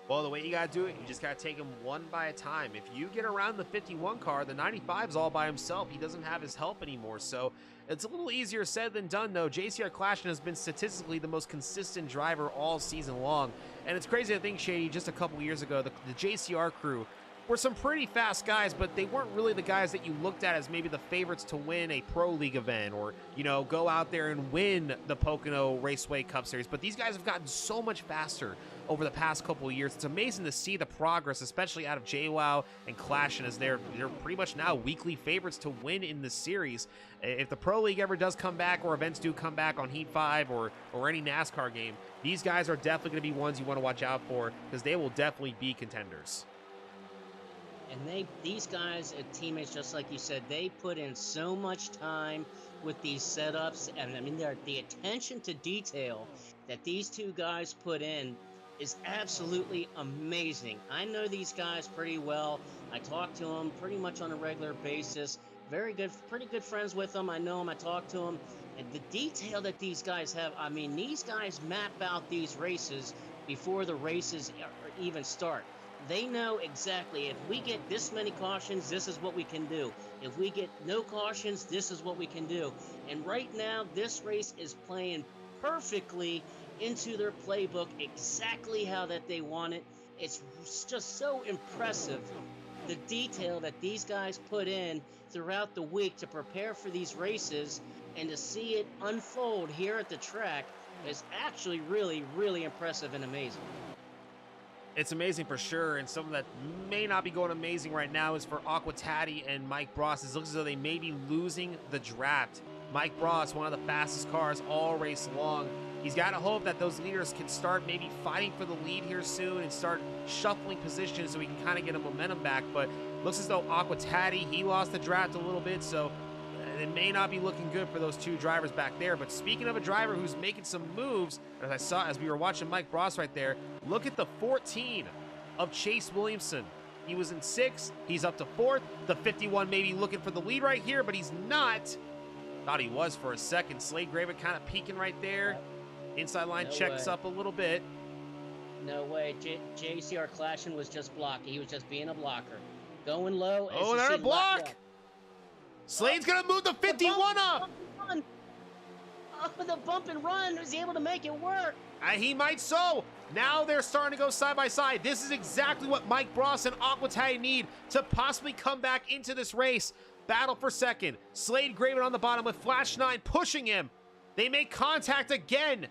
Well, the way you got to do it, you just got to take them one by a time. If you get around the 51 car, the 95's all by himself. He doesn't have his help anymore. So it's a little easier said than done, though. JCR Clashin has been statistically the most consistent driver all season long. And it's crazy to think, Shady, just a couple years ago, the JCR crew were some pretty fast guys, but they weren't really the guys that you looked at as maybe the favorites to win a Pro League event or, you know, go out there and win the Pocono Raceway Cup Series. But these guys have gotten so much faster over the past couple of years. It's amazing to see the progress, especially out of JWoww and Clashin, as they're pretty much now weekly favorites to win in the series. If the Pro League ever does come back, or events do come back on Heat 5 or any NASCAR game, these guys are definitely going to be ones you want to watch out for, because they will definitely be contenders. And these guys, teammates, just like you said, they put in so much time with these setups. And I mean, the attention to detail that these two guys put in is absolutely amazing. I know these guys pretty well. I talk to them pretty much on a regular basis. Pretty good friends with them. I know them. I talk to them. And the detail that these guys have, I mean, these guys map out these races before the races even start. They know exactly, if we get this many cautions, this is what we can do. If we get no cautions, this is what we can do. And right now, this race is playing perfectly into their playbook, exactly how that they want it. It's just so impressive, the detail that these guys put in throughout the week to prepare for these races, and to see it unfold here at the track is actually really, really impressive and amazing. It's amazing for sure, and something that may not be going amazing right now is for Aqua Taddy and Mike Bross. It looks as though they may be losing the draft. Mike Bross, one of the fastest cars all race long. He's got to hope that those leaders can start maybe fighting for the lead here soon and start shuffling positions so we can kind of get a momentum back. But looks as though Aqua Taddy, he lost the draft a little bit, so it may not be looking good for those two drivers back there. But speaking of a driver who's making some moves, as we were watching Mike Bross right there, look at the 14 of Chase Williamson. He was in 6th. He's up to 4th. The 51 maybe looking for the lead right here, but he's not. Thought he was for a second. Slade Graven kind of peeking right there. Inside line checks up a little bit. No way. JCR Clashin was just blocking. He was just being a blocker. Going low. Oh, another block. Slade's going to move the 51 up. The bump and run was able to make it work. He might so. Now they're starting to go side by side. This is exactly what Mike Bross and Aqua Taddy need to possibly come back into this race. Battle for second. Slade Graven on the bottom with Flash 9 pushing him. They make contact again.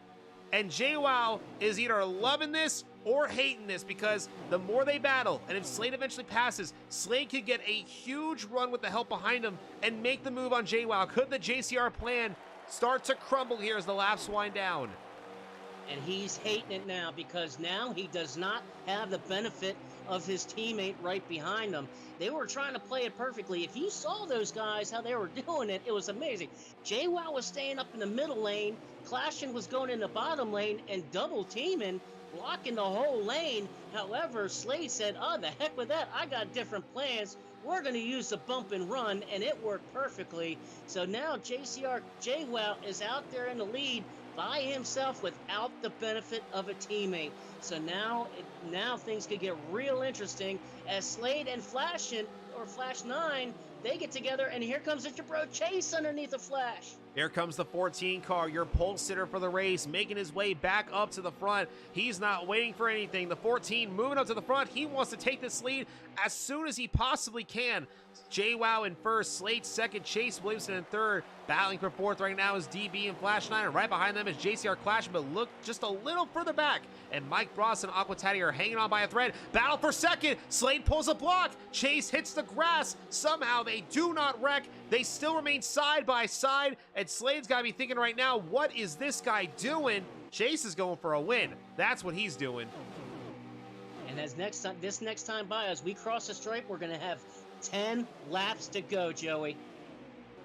And JWoww is either loving this or hating this, because the more they battle, and if Slade eventually passes, Slade could get a huge run with the help behind him and make the move on JWoww. Could the JCR plan start to crumble here as the laps wind down? And he's hating it now, because now he does not have the benefit of his teammate right behind him. They were trying to play it perfectly. If you saw those guys, how they were doing it, it was amazing. JWoww was staying up in the middle lane, Clashin was going in the bottom lane and double teaming, blocking the whole lane. However, Slade said, oh, the heck with that, I got different plans. We're going to use the bump and run, and it worked perfectly. So now JWoww is out there in the lead by himself without the benefit of a teammate. So now things could get real interesting as Slade and Flash 9, they get together, and here comes your bro Chase underneath the Flash. Here comes the 14 car, your pole sitter for the race, making his way back up to the front. He's not waiting for anything. The 14 moving up to the front. He wants to take this lead as soon as he possibly can. JWoww in first, Slade second, Chase Williamson in third. Battling for fourth right now is DB and Flash 9, and right behind them is JCR Clash, but look just a little further back. And Mike Bross and Aquatati are hanging on by a thread. Battle for second. Slade pulls a block. Chase hits the grass. Somehow they do not wreck. They still remain side by side. And Slade's got to be thinking right now, what is this guy doing? Chase is going for a win. That's what he's doing. And as this next time by, as we cross the stripe, we're going to have 10 laps to go, Joey.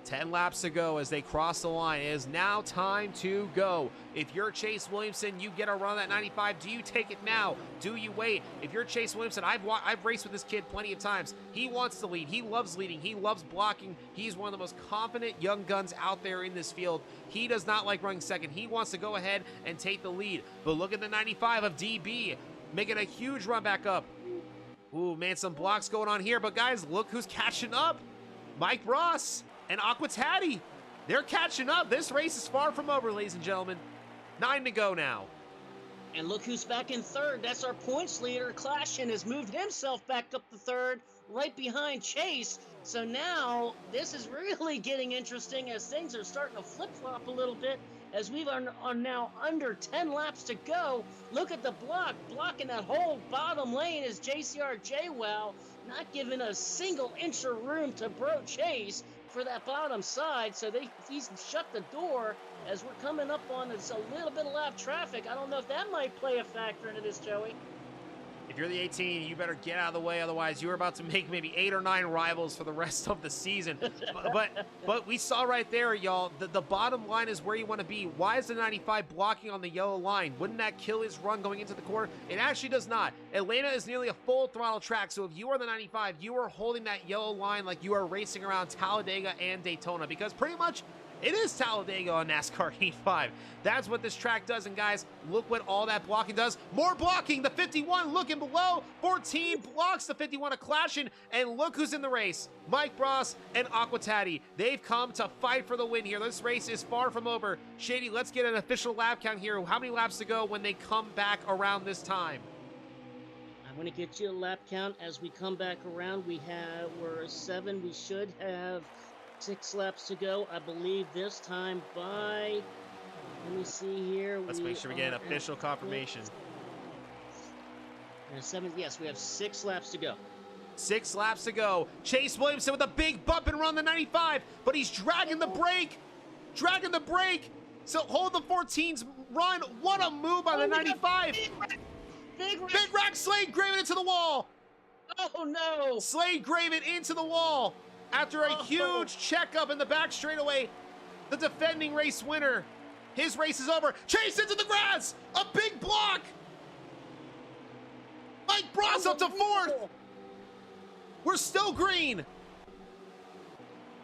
10 laps to go as they cross the line. It is now time to go. If you're Chase Williamson, you get around that 95. Do you take it now? Do you wait? If you're Chase Williamson, I've raced with this kid plenty of times. He wants to lead. He loves leading. He loves blocking. He's one of the most confident young guns out there in this field. He does not like running second. He wants to go ahead and take the lead. But look at the 95 of DB, making a huge run back up. Ooh, man, some blocks going on here. But guys, look who's catching up. Mike Ross and Aquatati, they're catching up. This race is far from over, ladies and gentlemen. 9 to go now. And look who's back in third. That's our points leader. Clashin has moved himself back up to third, right behind Chase. So now this is really getting interesting as things are starting to flip-flop a little bit as we are now under 10 laps to go. Look at the blocking that whole bottom lane is JCR JWoww, not giving a single inch of room to bro Chase for that bottom side. So he's shut the door as we're coming up on this a little bit of lap traffic. I don't know if that might play a factor into this, Joey. If you're the 18, you better get out of the way. Otherwise, you're about to make maybe 8 or 9 rivals for the rest of the season. but we saw right there, y'all, the bottom line is where you want to be. Why is the 95 blocking on the yellow line? Wouldn't that kill his run going into the corner? It actually does not. Atlanta is nearly a full throttle track, so if you are the 95, you are holding that yellow line like you are racing around Talladega and Daytona, because pretty much it is Talladega on NASCAR Heat 5. That's what this track does, and guys, look what all that blocking does. More blocking, the 51 looking below. 14 blocks the 51 of Clashin, and look who's in the race. Mike Bross and Aquatati. They've come to fight for the win here. This race is far from over. Shady, let's get an official lap count here. How many laps to go when they come back around this time? I'm going to get you a lap count as we come back around. We're 7. We should have 6 laps to go, I believe, this time by, let me see here. Let's make sure we get an official confirmation. 7, yes, we have 6 laps to go. 6 laps to go. Chase Williamson with a big bump and run the 95, but he's dragging the brake. So hold the 14's run. What a move by the 95. Big rack. Slade Graven into the wall. Oh, no. Slade Graven into the wall. After a huge checkup in the back straightaway, the defending race winner, his race is over. Chase into the grass, a big block. Mike Bross up to 4th. We're still green.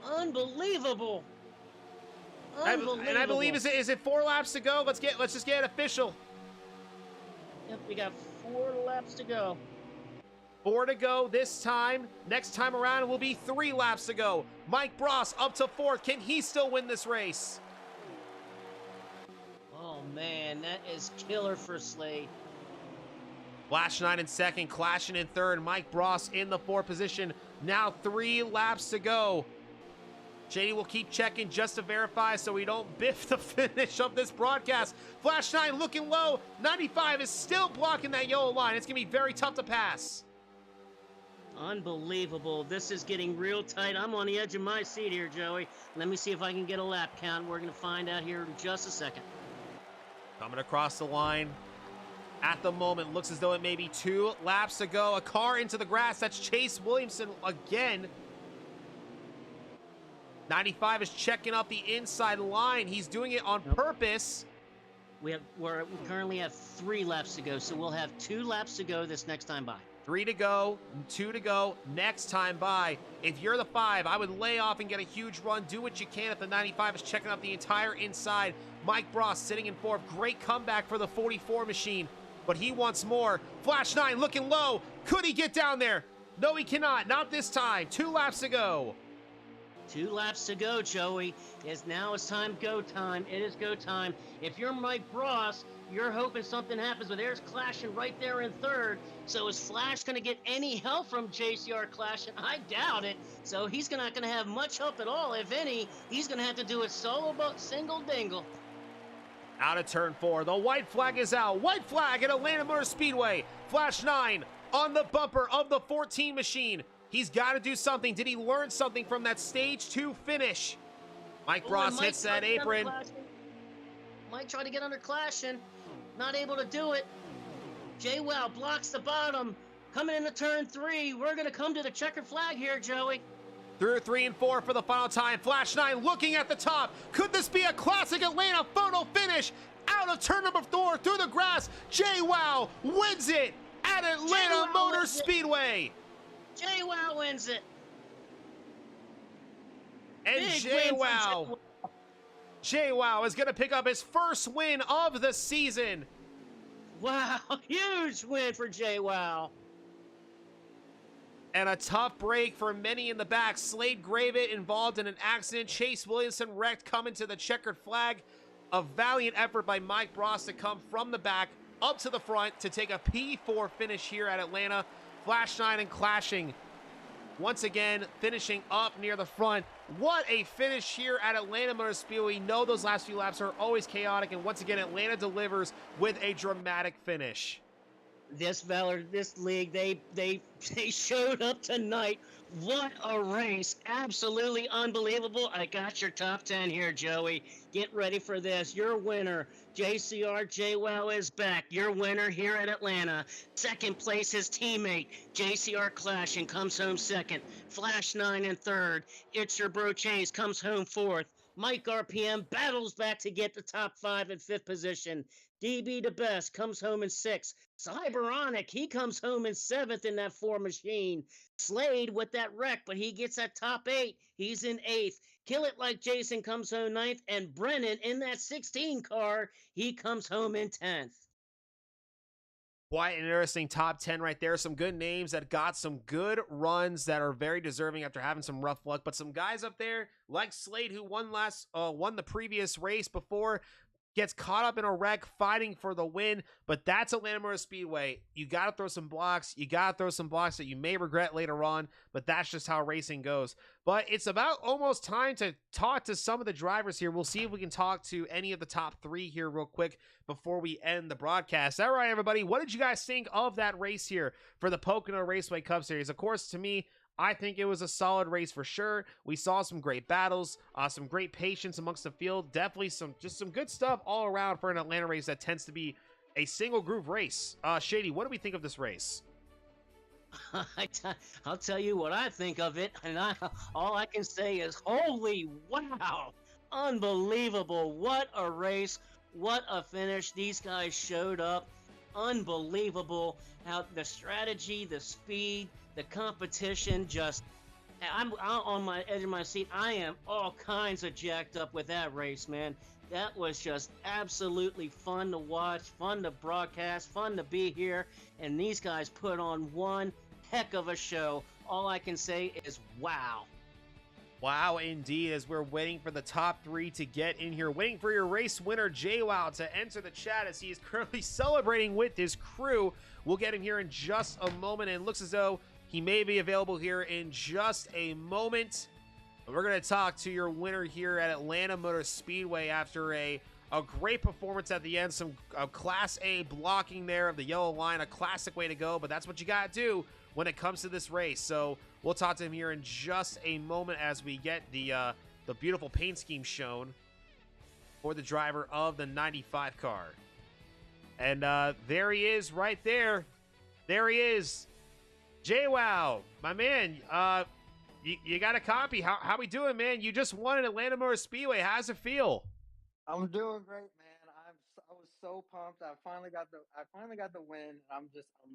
Unbelievable. And I believe is it 4 laps to go? Let's just get it official. Yep, we got 4 laps to go. 4 to go this time. Next time around, it will be 3 laps to go. Mike Bross up to 4th. Can he still win this race? Oh, man, that is killer for Slade. Flash 9 in 2nd, Clashin in 3rd. Mike Bross in the 4th position. Now 3 laps to go. Shady will keep checking just to verify so we don't biff the finish of this broadcast. Flash 9 looking low. 95 is still blocking that yellow line. It's going to be very tough to pass. Unbelievable. This is getting real tight. I'm on the edge of my seat here, Joey. Let me see if I can get a lap count. We're going to find out here in just a second. Coming across the line. At the moment, looks as though it may be 2 laps to go. A car into the grass. That's Chase Williamson again. 95 is checking up the inside line. He's doing it on purpose. We currently have 3 laps to go, so we'll have 2 laps to go this next time by. 3 to go, 2 to go, next time by. If you're the 5, I would lay off and get a huge run. Do what you can if the 95 is checking up the entire inside. Mike Bross sitting in 4th. Great comeback for the 44 machine, but he wants more. Flash 9 looking low. Could he get down there? No, he cannot. Not this time. 2 laps to go. 2 laps to go, Joey. Now it's time, go time. It is go time. If you're Mike Bross, you're hoping something happens, but there's Clashing right there in 3rd. So is Flash going to get any help from JCR Clashing? I doubt it. So he's not going to have much help at all, if any. He's going to have to do it solo, single dingle. Out of turn 4. The white flag is out. White flag at Atlanta Motor Speedway. Flash 9 on the bumper of the 14 machine. He's got to do something. Did he learn something from that stage 2 finish? Mike Bross hits that apron. Mike tried to get under Clashing. Not able to do it. J-Wow blocks the bottom. Coming into turn 3. We're going to come to the checkered flag here, Joey. Through 3 and 4 for the final time. Flash 9 looking at the top. Could this be a classic Atlanta photo finish? Out of turn number 4 through the grass. J-Wow wins it at Atlanta Motor Speedway. J-Wow wins it. And J-Wow is going to pick up his first win of the season. Wow, huge win for J-Wow. And a tough break for many in the back. Slade Gravett involved in an accident. Chase Williamson wrecked coming to the checkered flag. A valiant effort by Mike Bross to come from the back up to the front to take a P4 finish here at Atlanta. Flash 9 and Clashing once again finishing up near the front. What a finish here at Atlanta Motor Speedway. We know those last few laps are always chaotic, and once again Atlanta delivers with a dramatic finish. This league, they showed up tonight. What a race. Absolutely unbelievable. I got your top 10 here, Joey. Get ready for this. Your winner, JCR J-Wow, is back. Your winner here at Atlanta. Second place, his teammate, JCR Clashing, comes home 2nd. Flash 9 in 3rd. It's your bro Chase comes home 4th. Mike RPM battles back to get the top 5 and 5th position. DB the Best comes home in 6th. Cyberonic, he comes home in 7th in that 4 machine. Slade with that wreck, but he gets that top 8. He's in 8th. Kill It Like Jason comes home 9th. And Brennan in that 16 car, he comes home in 10th. Quite an interesting top 10 right there. Some good names that got some good runs that are very deserving after having some rough luck. But some guys up there like Slade, who won the previous race before, gets caught up in a wreck fighting for the win. But that's Atlanta Motor Speedway. You got to throw some blocks. You got to throw some blocks that you may regret later on, but that's just how racing goes. But it's about almost time to talk to some of the drivers here. We'll see if we can talk to any of the top 3 here real quick before we end the broadcast. All right, everybody, what did you guys think of that race here for the Pocono Raceway Cup Series? Of course, to me, I think it was a solid race for sure. We saw some great battles, some great patience amongst the field. Definitely some good stuff all around for an Atlanta race that tends to be a single group race. Shady, what do we think of this race? I'll tell you what I think of it, and all I can say is, holy wow, unbelievable. What a race, what a finish. These guys showed up. Unbelievable how the strategy, the speed, the competition, I'm on my edge of my seat. I am all kinds of jacked up with that race, man. That was just absolutely fun to watch, fun to broadcast, fun to be here. And these guys put on one heck of a show. All I can say is wow. Wow, indeed, as we're waiting for the top 3 to get in here. Waiting for your race winner, J-Wow, to enter the chat as he is currently celebrating with his crew. We'll get him here in just a moment, and it looks as though he may be available here in just a moment. We're going to talk to your winner here at Atlanta Motor Speedway after a great performance at the end. Some Class A blocking there of the yellow line, a classic way to go, but that's what you got to do when it comes to this race. So we'll talk to him here in just a moment as we get the beautiful paint scheme shown for the driver of the 95 car. And there he is right there. There he is. JWoww, my man. You got a copy. How we doing, man? You just won at Atlanta Motor Speedway. How's it feel? I'm doing great, man. I was so pumped. I finally got the win. I'm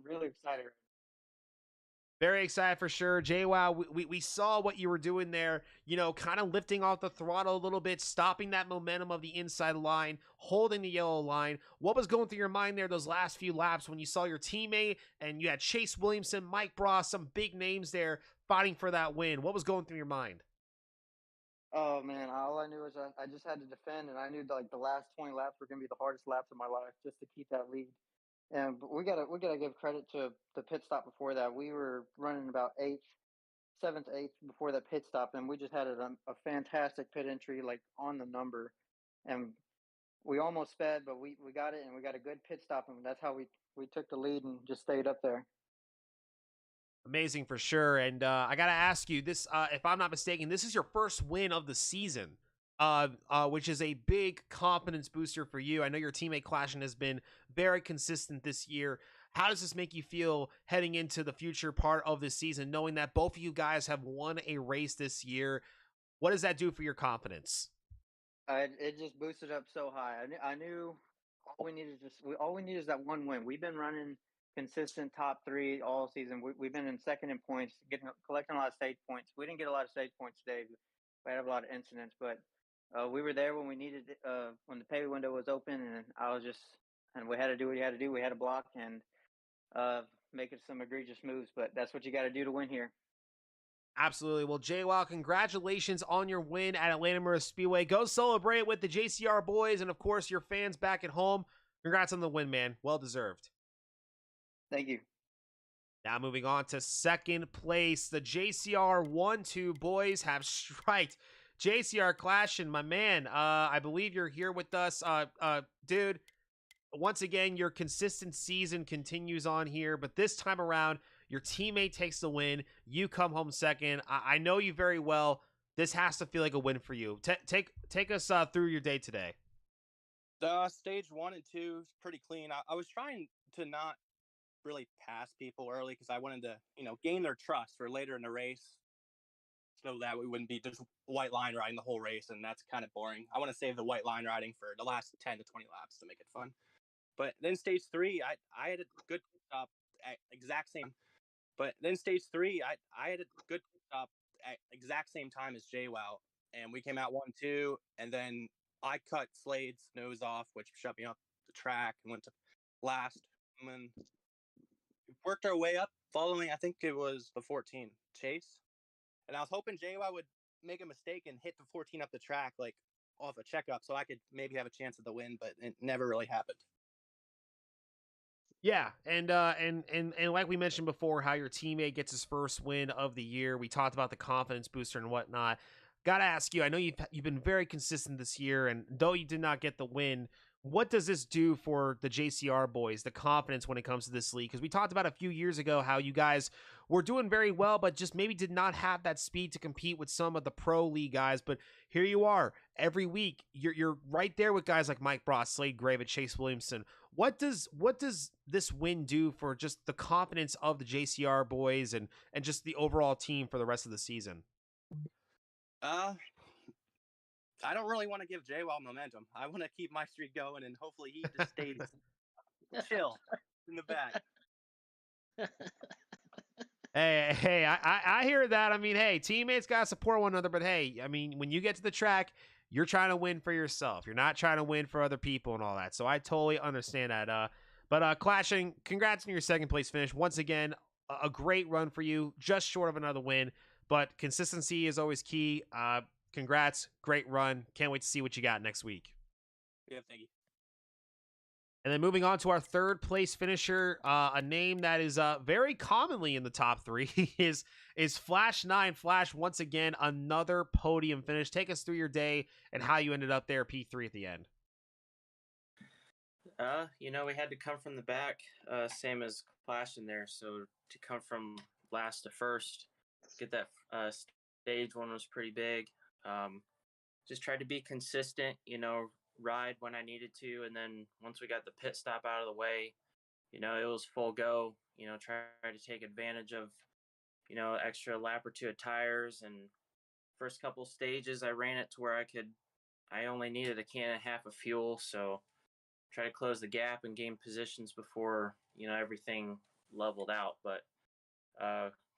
really excited. Very excited for sure. JWoww, we saw what you were doing there, you know, kind of lifting off the throttle a little bit, stopping that momentum of the inside line, holding the yellow line. What was going through your mind there those last few laps when you saw your teammate and you had Chase Williamson, Mike Bross, some big names there fighting for that win? What was going through your mind? Oh man, all I knew was I just had to defend, and I knew like the last 20 laps were going to be the hardest laps of my life just to keep that lead. And but we gotta give credit to the pit stop before that. We were running about eighth, seventh, eighth before that pit stop, and we just had a fantastic pit entry like on the number, and we almost sped, but we got it, and we got a good pit stop, and that's how we took the lead and just stayed up there. Amazing for sure. And I got to ask you this, if I'm not mistaken, this is your first win of the season, which is a big confidence booster for you. I know your teammate clashing has been very consistent this year. How does this make you feel heading into the future part of this season, knowing that both of you guys have won a race this year? What does that do for your confidence? It just boosted up so high. I knew all we need is that one win. We've been running consistent top three all season. We've been in second in points, collecting a lot of stage points. We didn't get a lot of stage points today. We had a lot of incidents, but we were there when we needed it, when the pay window was open, and we had to do what you had to do. We had to block and make it some egregious moves, but that's what you got to do to win here. Absolutely. Well, JWoww, congratulations on your win at Atlanta Motor Speedway. Go celebrate with the JCR boys and, of course, your fans back at home. Congrats on the win, man. Well deserved. Thank you. Now moving on to second place, the JCR 1-2 boys have striked. JCR clashing, my man. I believe you're here with us. Dude, once again, your consistent season continues on here, but this time around, your teammate takes the win. You come home second. I know you very well. This has to feel like a win for you. Take us through your day today. Stage 1 and 2 is pretty clean. I was trying to not really pass people early because I wanted to, gain their trust for later in the race so that we wouldn't be just white line riding the whole race, and that's kind of boring. I want to save the white line riding for the last 10 to 20 laps to make it fun. But then stage 3, I had a good stop at exact same. But then stage 3, I had a good stop at exact same time as JWoww, and we came out 1-2, and then I cut Slade's nose off, which shut me off the track, and went to last. And then we worked our way up, following, I think it was the 14 Chase, and I was hoping JWoww would make a mistake and hit the 14 up the track, like off a checkup, so I could maybe have a chance at the win, but it never really happened. Yeah, and like we mentioned before, how your teammate gets his first win of the year. We talked about the confidence booster and whatnot. Gotta ask you, I know you've been very consistent this year, and though you did not get the win, what does this do for the JCR boys, the confidence when it comes to this league? Because we talked about a few years ago how you guys were doing very well, but just maybe did not have that speed to compete with some of the pro league guys. But here you are every week. You're right there with guys like Mike Bross, Slade Grave, and Chase Williamson. What does this win do for just the confidence of the JCR boys and just the overall team for the rest of the season? I don't really want to give JWoww momentum. I want to keep my streak going, and hopefully he just stays chill in the back. Hey, I hear that. I mean, hey, teammates got to support one another, but hey, I mean, when you get to the track, you're trying to win for yourself. You're not trying to win for other people and all that. So I totally understand that. But Clashing, congrats on your second place finish. Once again, a great run for you, just short of another win, but consistency is always key. Congrats, great run. Can't wait to see what you got next week. Yeah, thank you. And then moving on to our third place finisher, a name that is very commonly in the top three is Flash 9. Flash, once again, another podium finish. Take us through your day and how you ended up there, P3 at the end. We had to come from the back, same as Flash in there. So to come from last to first, get that stage one was pretty big. Just tried to be consistent, ride when I needed to. And then once we got the pit stop out of the way, it was full go, try to take advantage of, extra lap or two of tires. And first couple stages, I ran it to where I only needed a can and a half of fuel. So try to close the gap and gain positions before, everything leveled out. But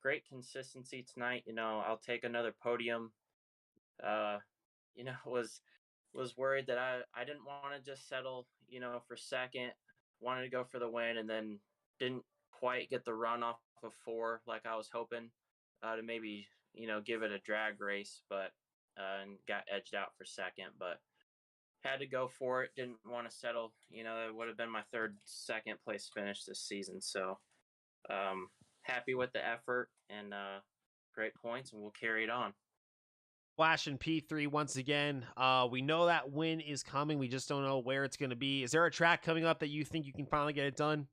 great consistency tonight. I'll take another podium. Was worried that I didn't want to just settle, for second. Wanted to go for the win, and then didn't quite get the run off of 4 like I was hoping to maybe, give it a drag race, but and got edged out for second. But had to go for it. Didn't want to settle. It would have been my second place finish this season. So happy with the effort and great points, and we'll carry it on. Flash and P3 once again. We know that win is coming. We just don't know where it's going to be. Is there a track coming up that you think you can finally get it done?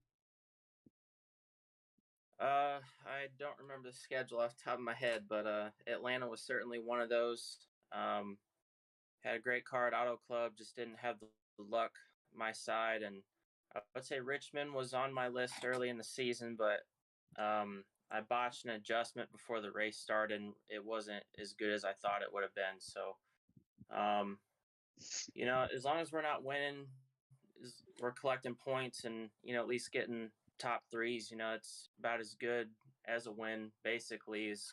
I don't remember the schedule off the top of my head, but Atlanta was certainly one of those. Had a great car at Auto Club, just didn't have the luck my side. And I would say Richmond was on my list early in the season, but I botched an adjustment before the race started, and it wasn't as good as I thought it would have been. So, as long as we're not winning, we're collecting points and, at least getting top threes, it's about as good as a win, basically, as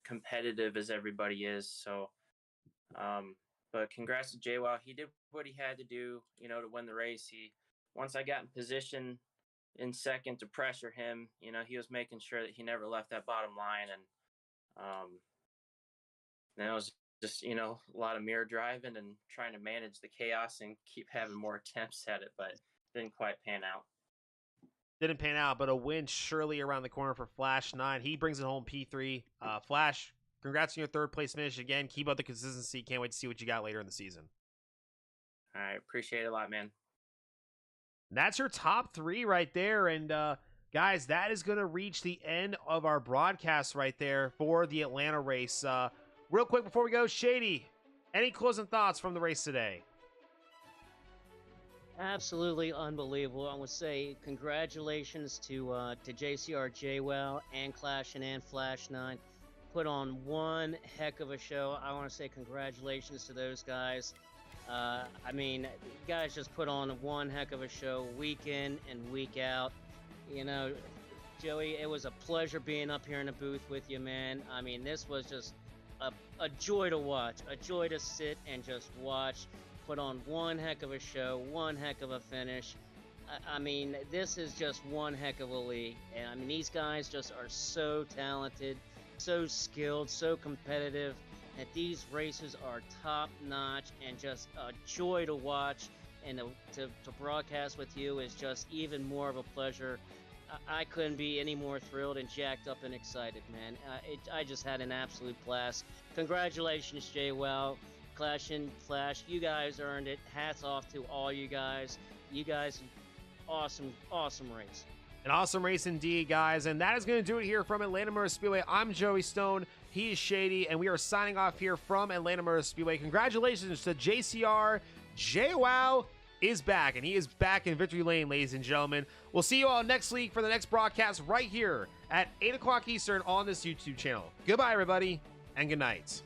competitive as everybody is. So, but congrats to JWoww. He did what he had to do, to win the race. Once I got in position in second to pressure him, he was making sure that he never left that bottom line. And then it was just, a lot of mirror driving and trying to manage the chaos and keep having more attempts at it, but didn't quite pan out. Didn't pan out, but a win surely around the corner for Flash 9. He brings it home, P3. Flash, congrats on your third place finish again. Keep up the consistency. Can't wait to see what you got later in the season. All right. Appreciate it a lot, man. That's your top 3 right there. And guys, that is going to reach the end of our broadcast right there for the Atlanta race. Real quick before we go, Shady, any closing thoughts from the race today? Absolutely unbelievable. I would say congratulations to JCR JWoww and Clash and Flash 9. Put on one heck of a show. I want to say congratulations to those guys. You guys just put on one heck of a show week in and week out. Joey, it was a pleasure being up here in the booth with you, man. This was just a joy to watch, a joy to sit and just watch. Put on one heck of a show, one heck of a finish. This is just one heck of a league. And these guys just are so talented, so skilled, so competitive. That these races are top notch and just a joy to watch, and to broadcast with you is just even more of a pleasure. I couldn't be any more thrilled and jacked up and excited, man. I just had an absolute blast. Congratulations, JWoww, Clash and Flash. You guys earned it. Hats off to all you guys. You guys, awesome race. An awesome race indeed, guys. And that is going to do it here from Atlanta Motor Speedway. I'm Joey Stone. He is Shady. And we are signing off here from Atlanta Motor Speedway. Congratulations to JCR. JWoww is back. And he is back in victory lane, ladies and gentlemen. We'll see you all next week for the next broadcast right here at 8 o'clock Eastern on this YouTube channel. Goodbye, everybody, and good night.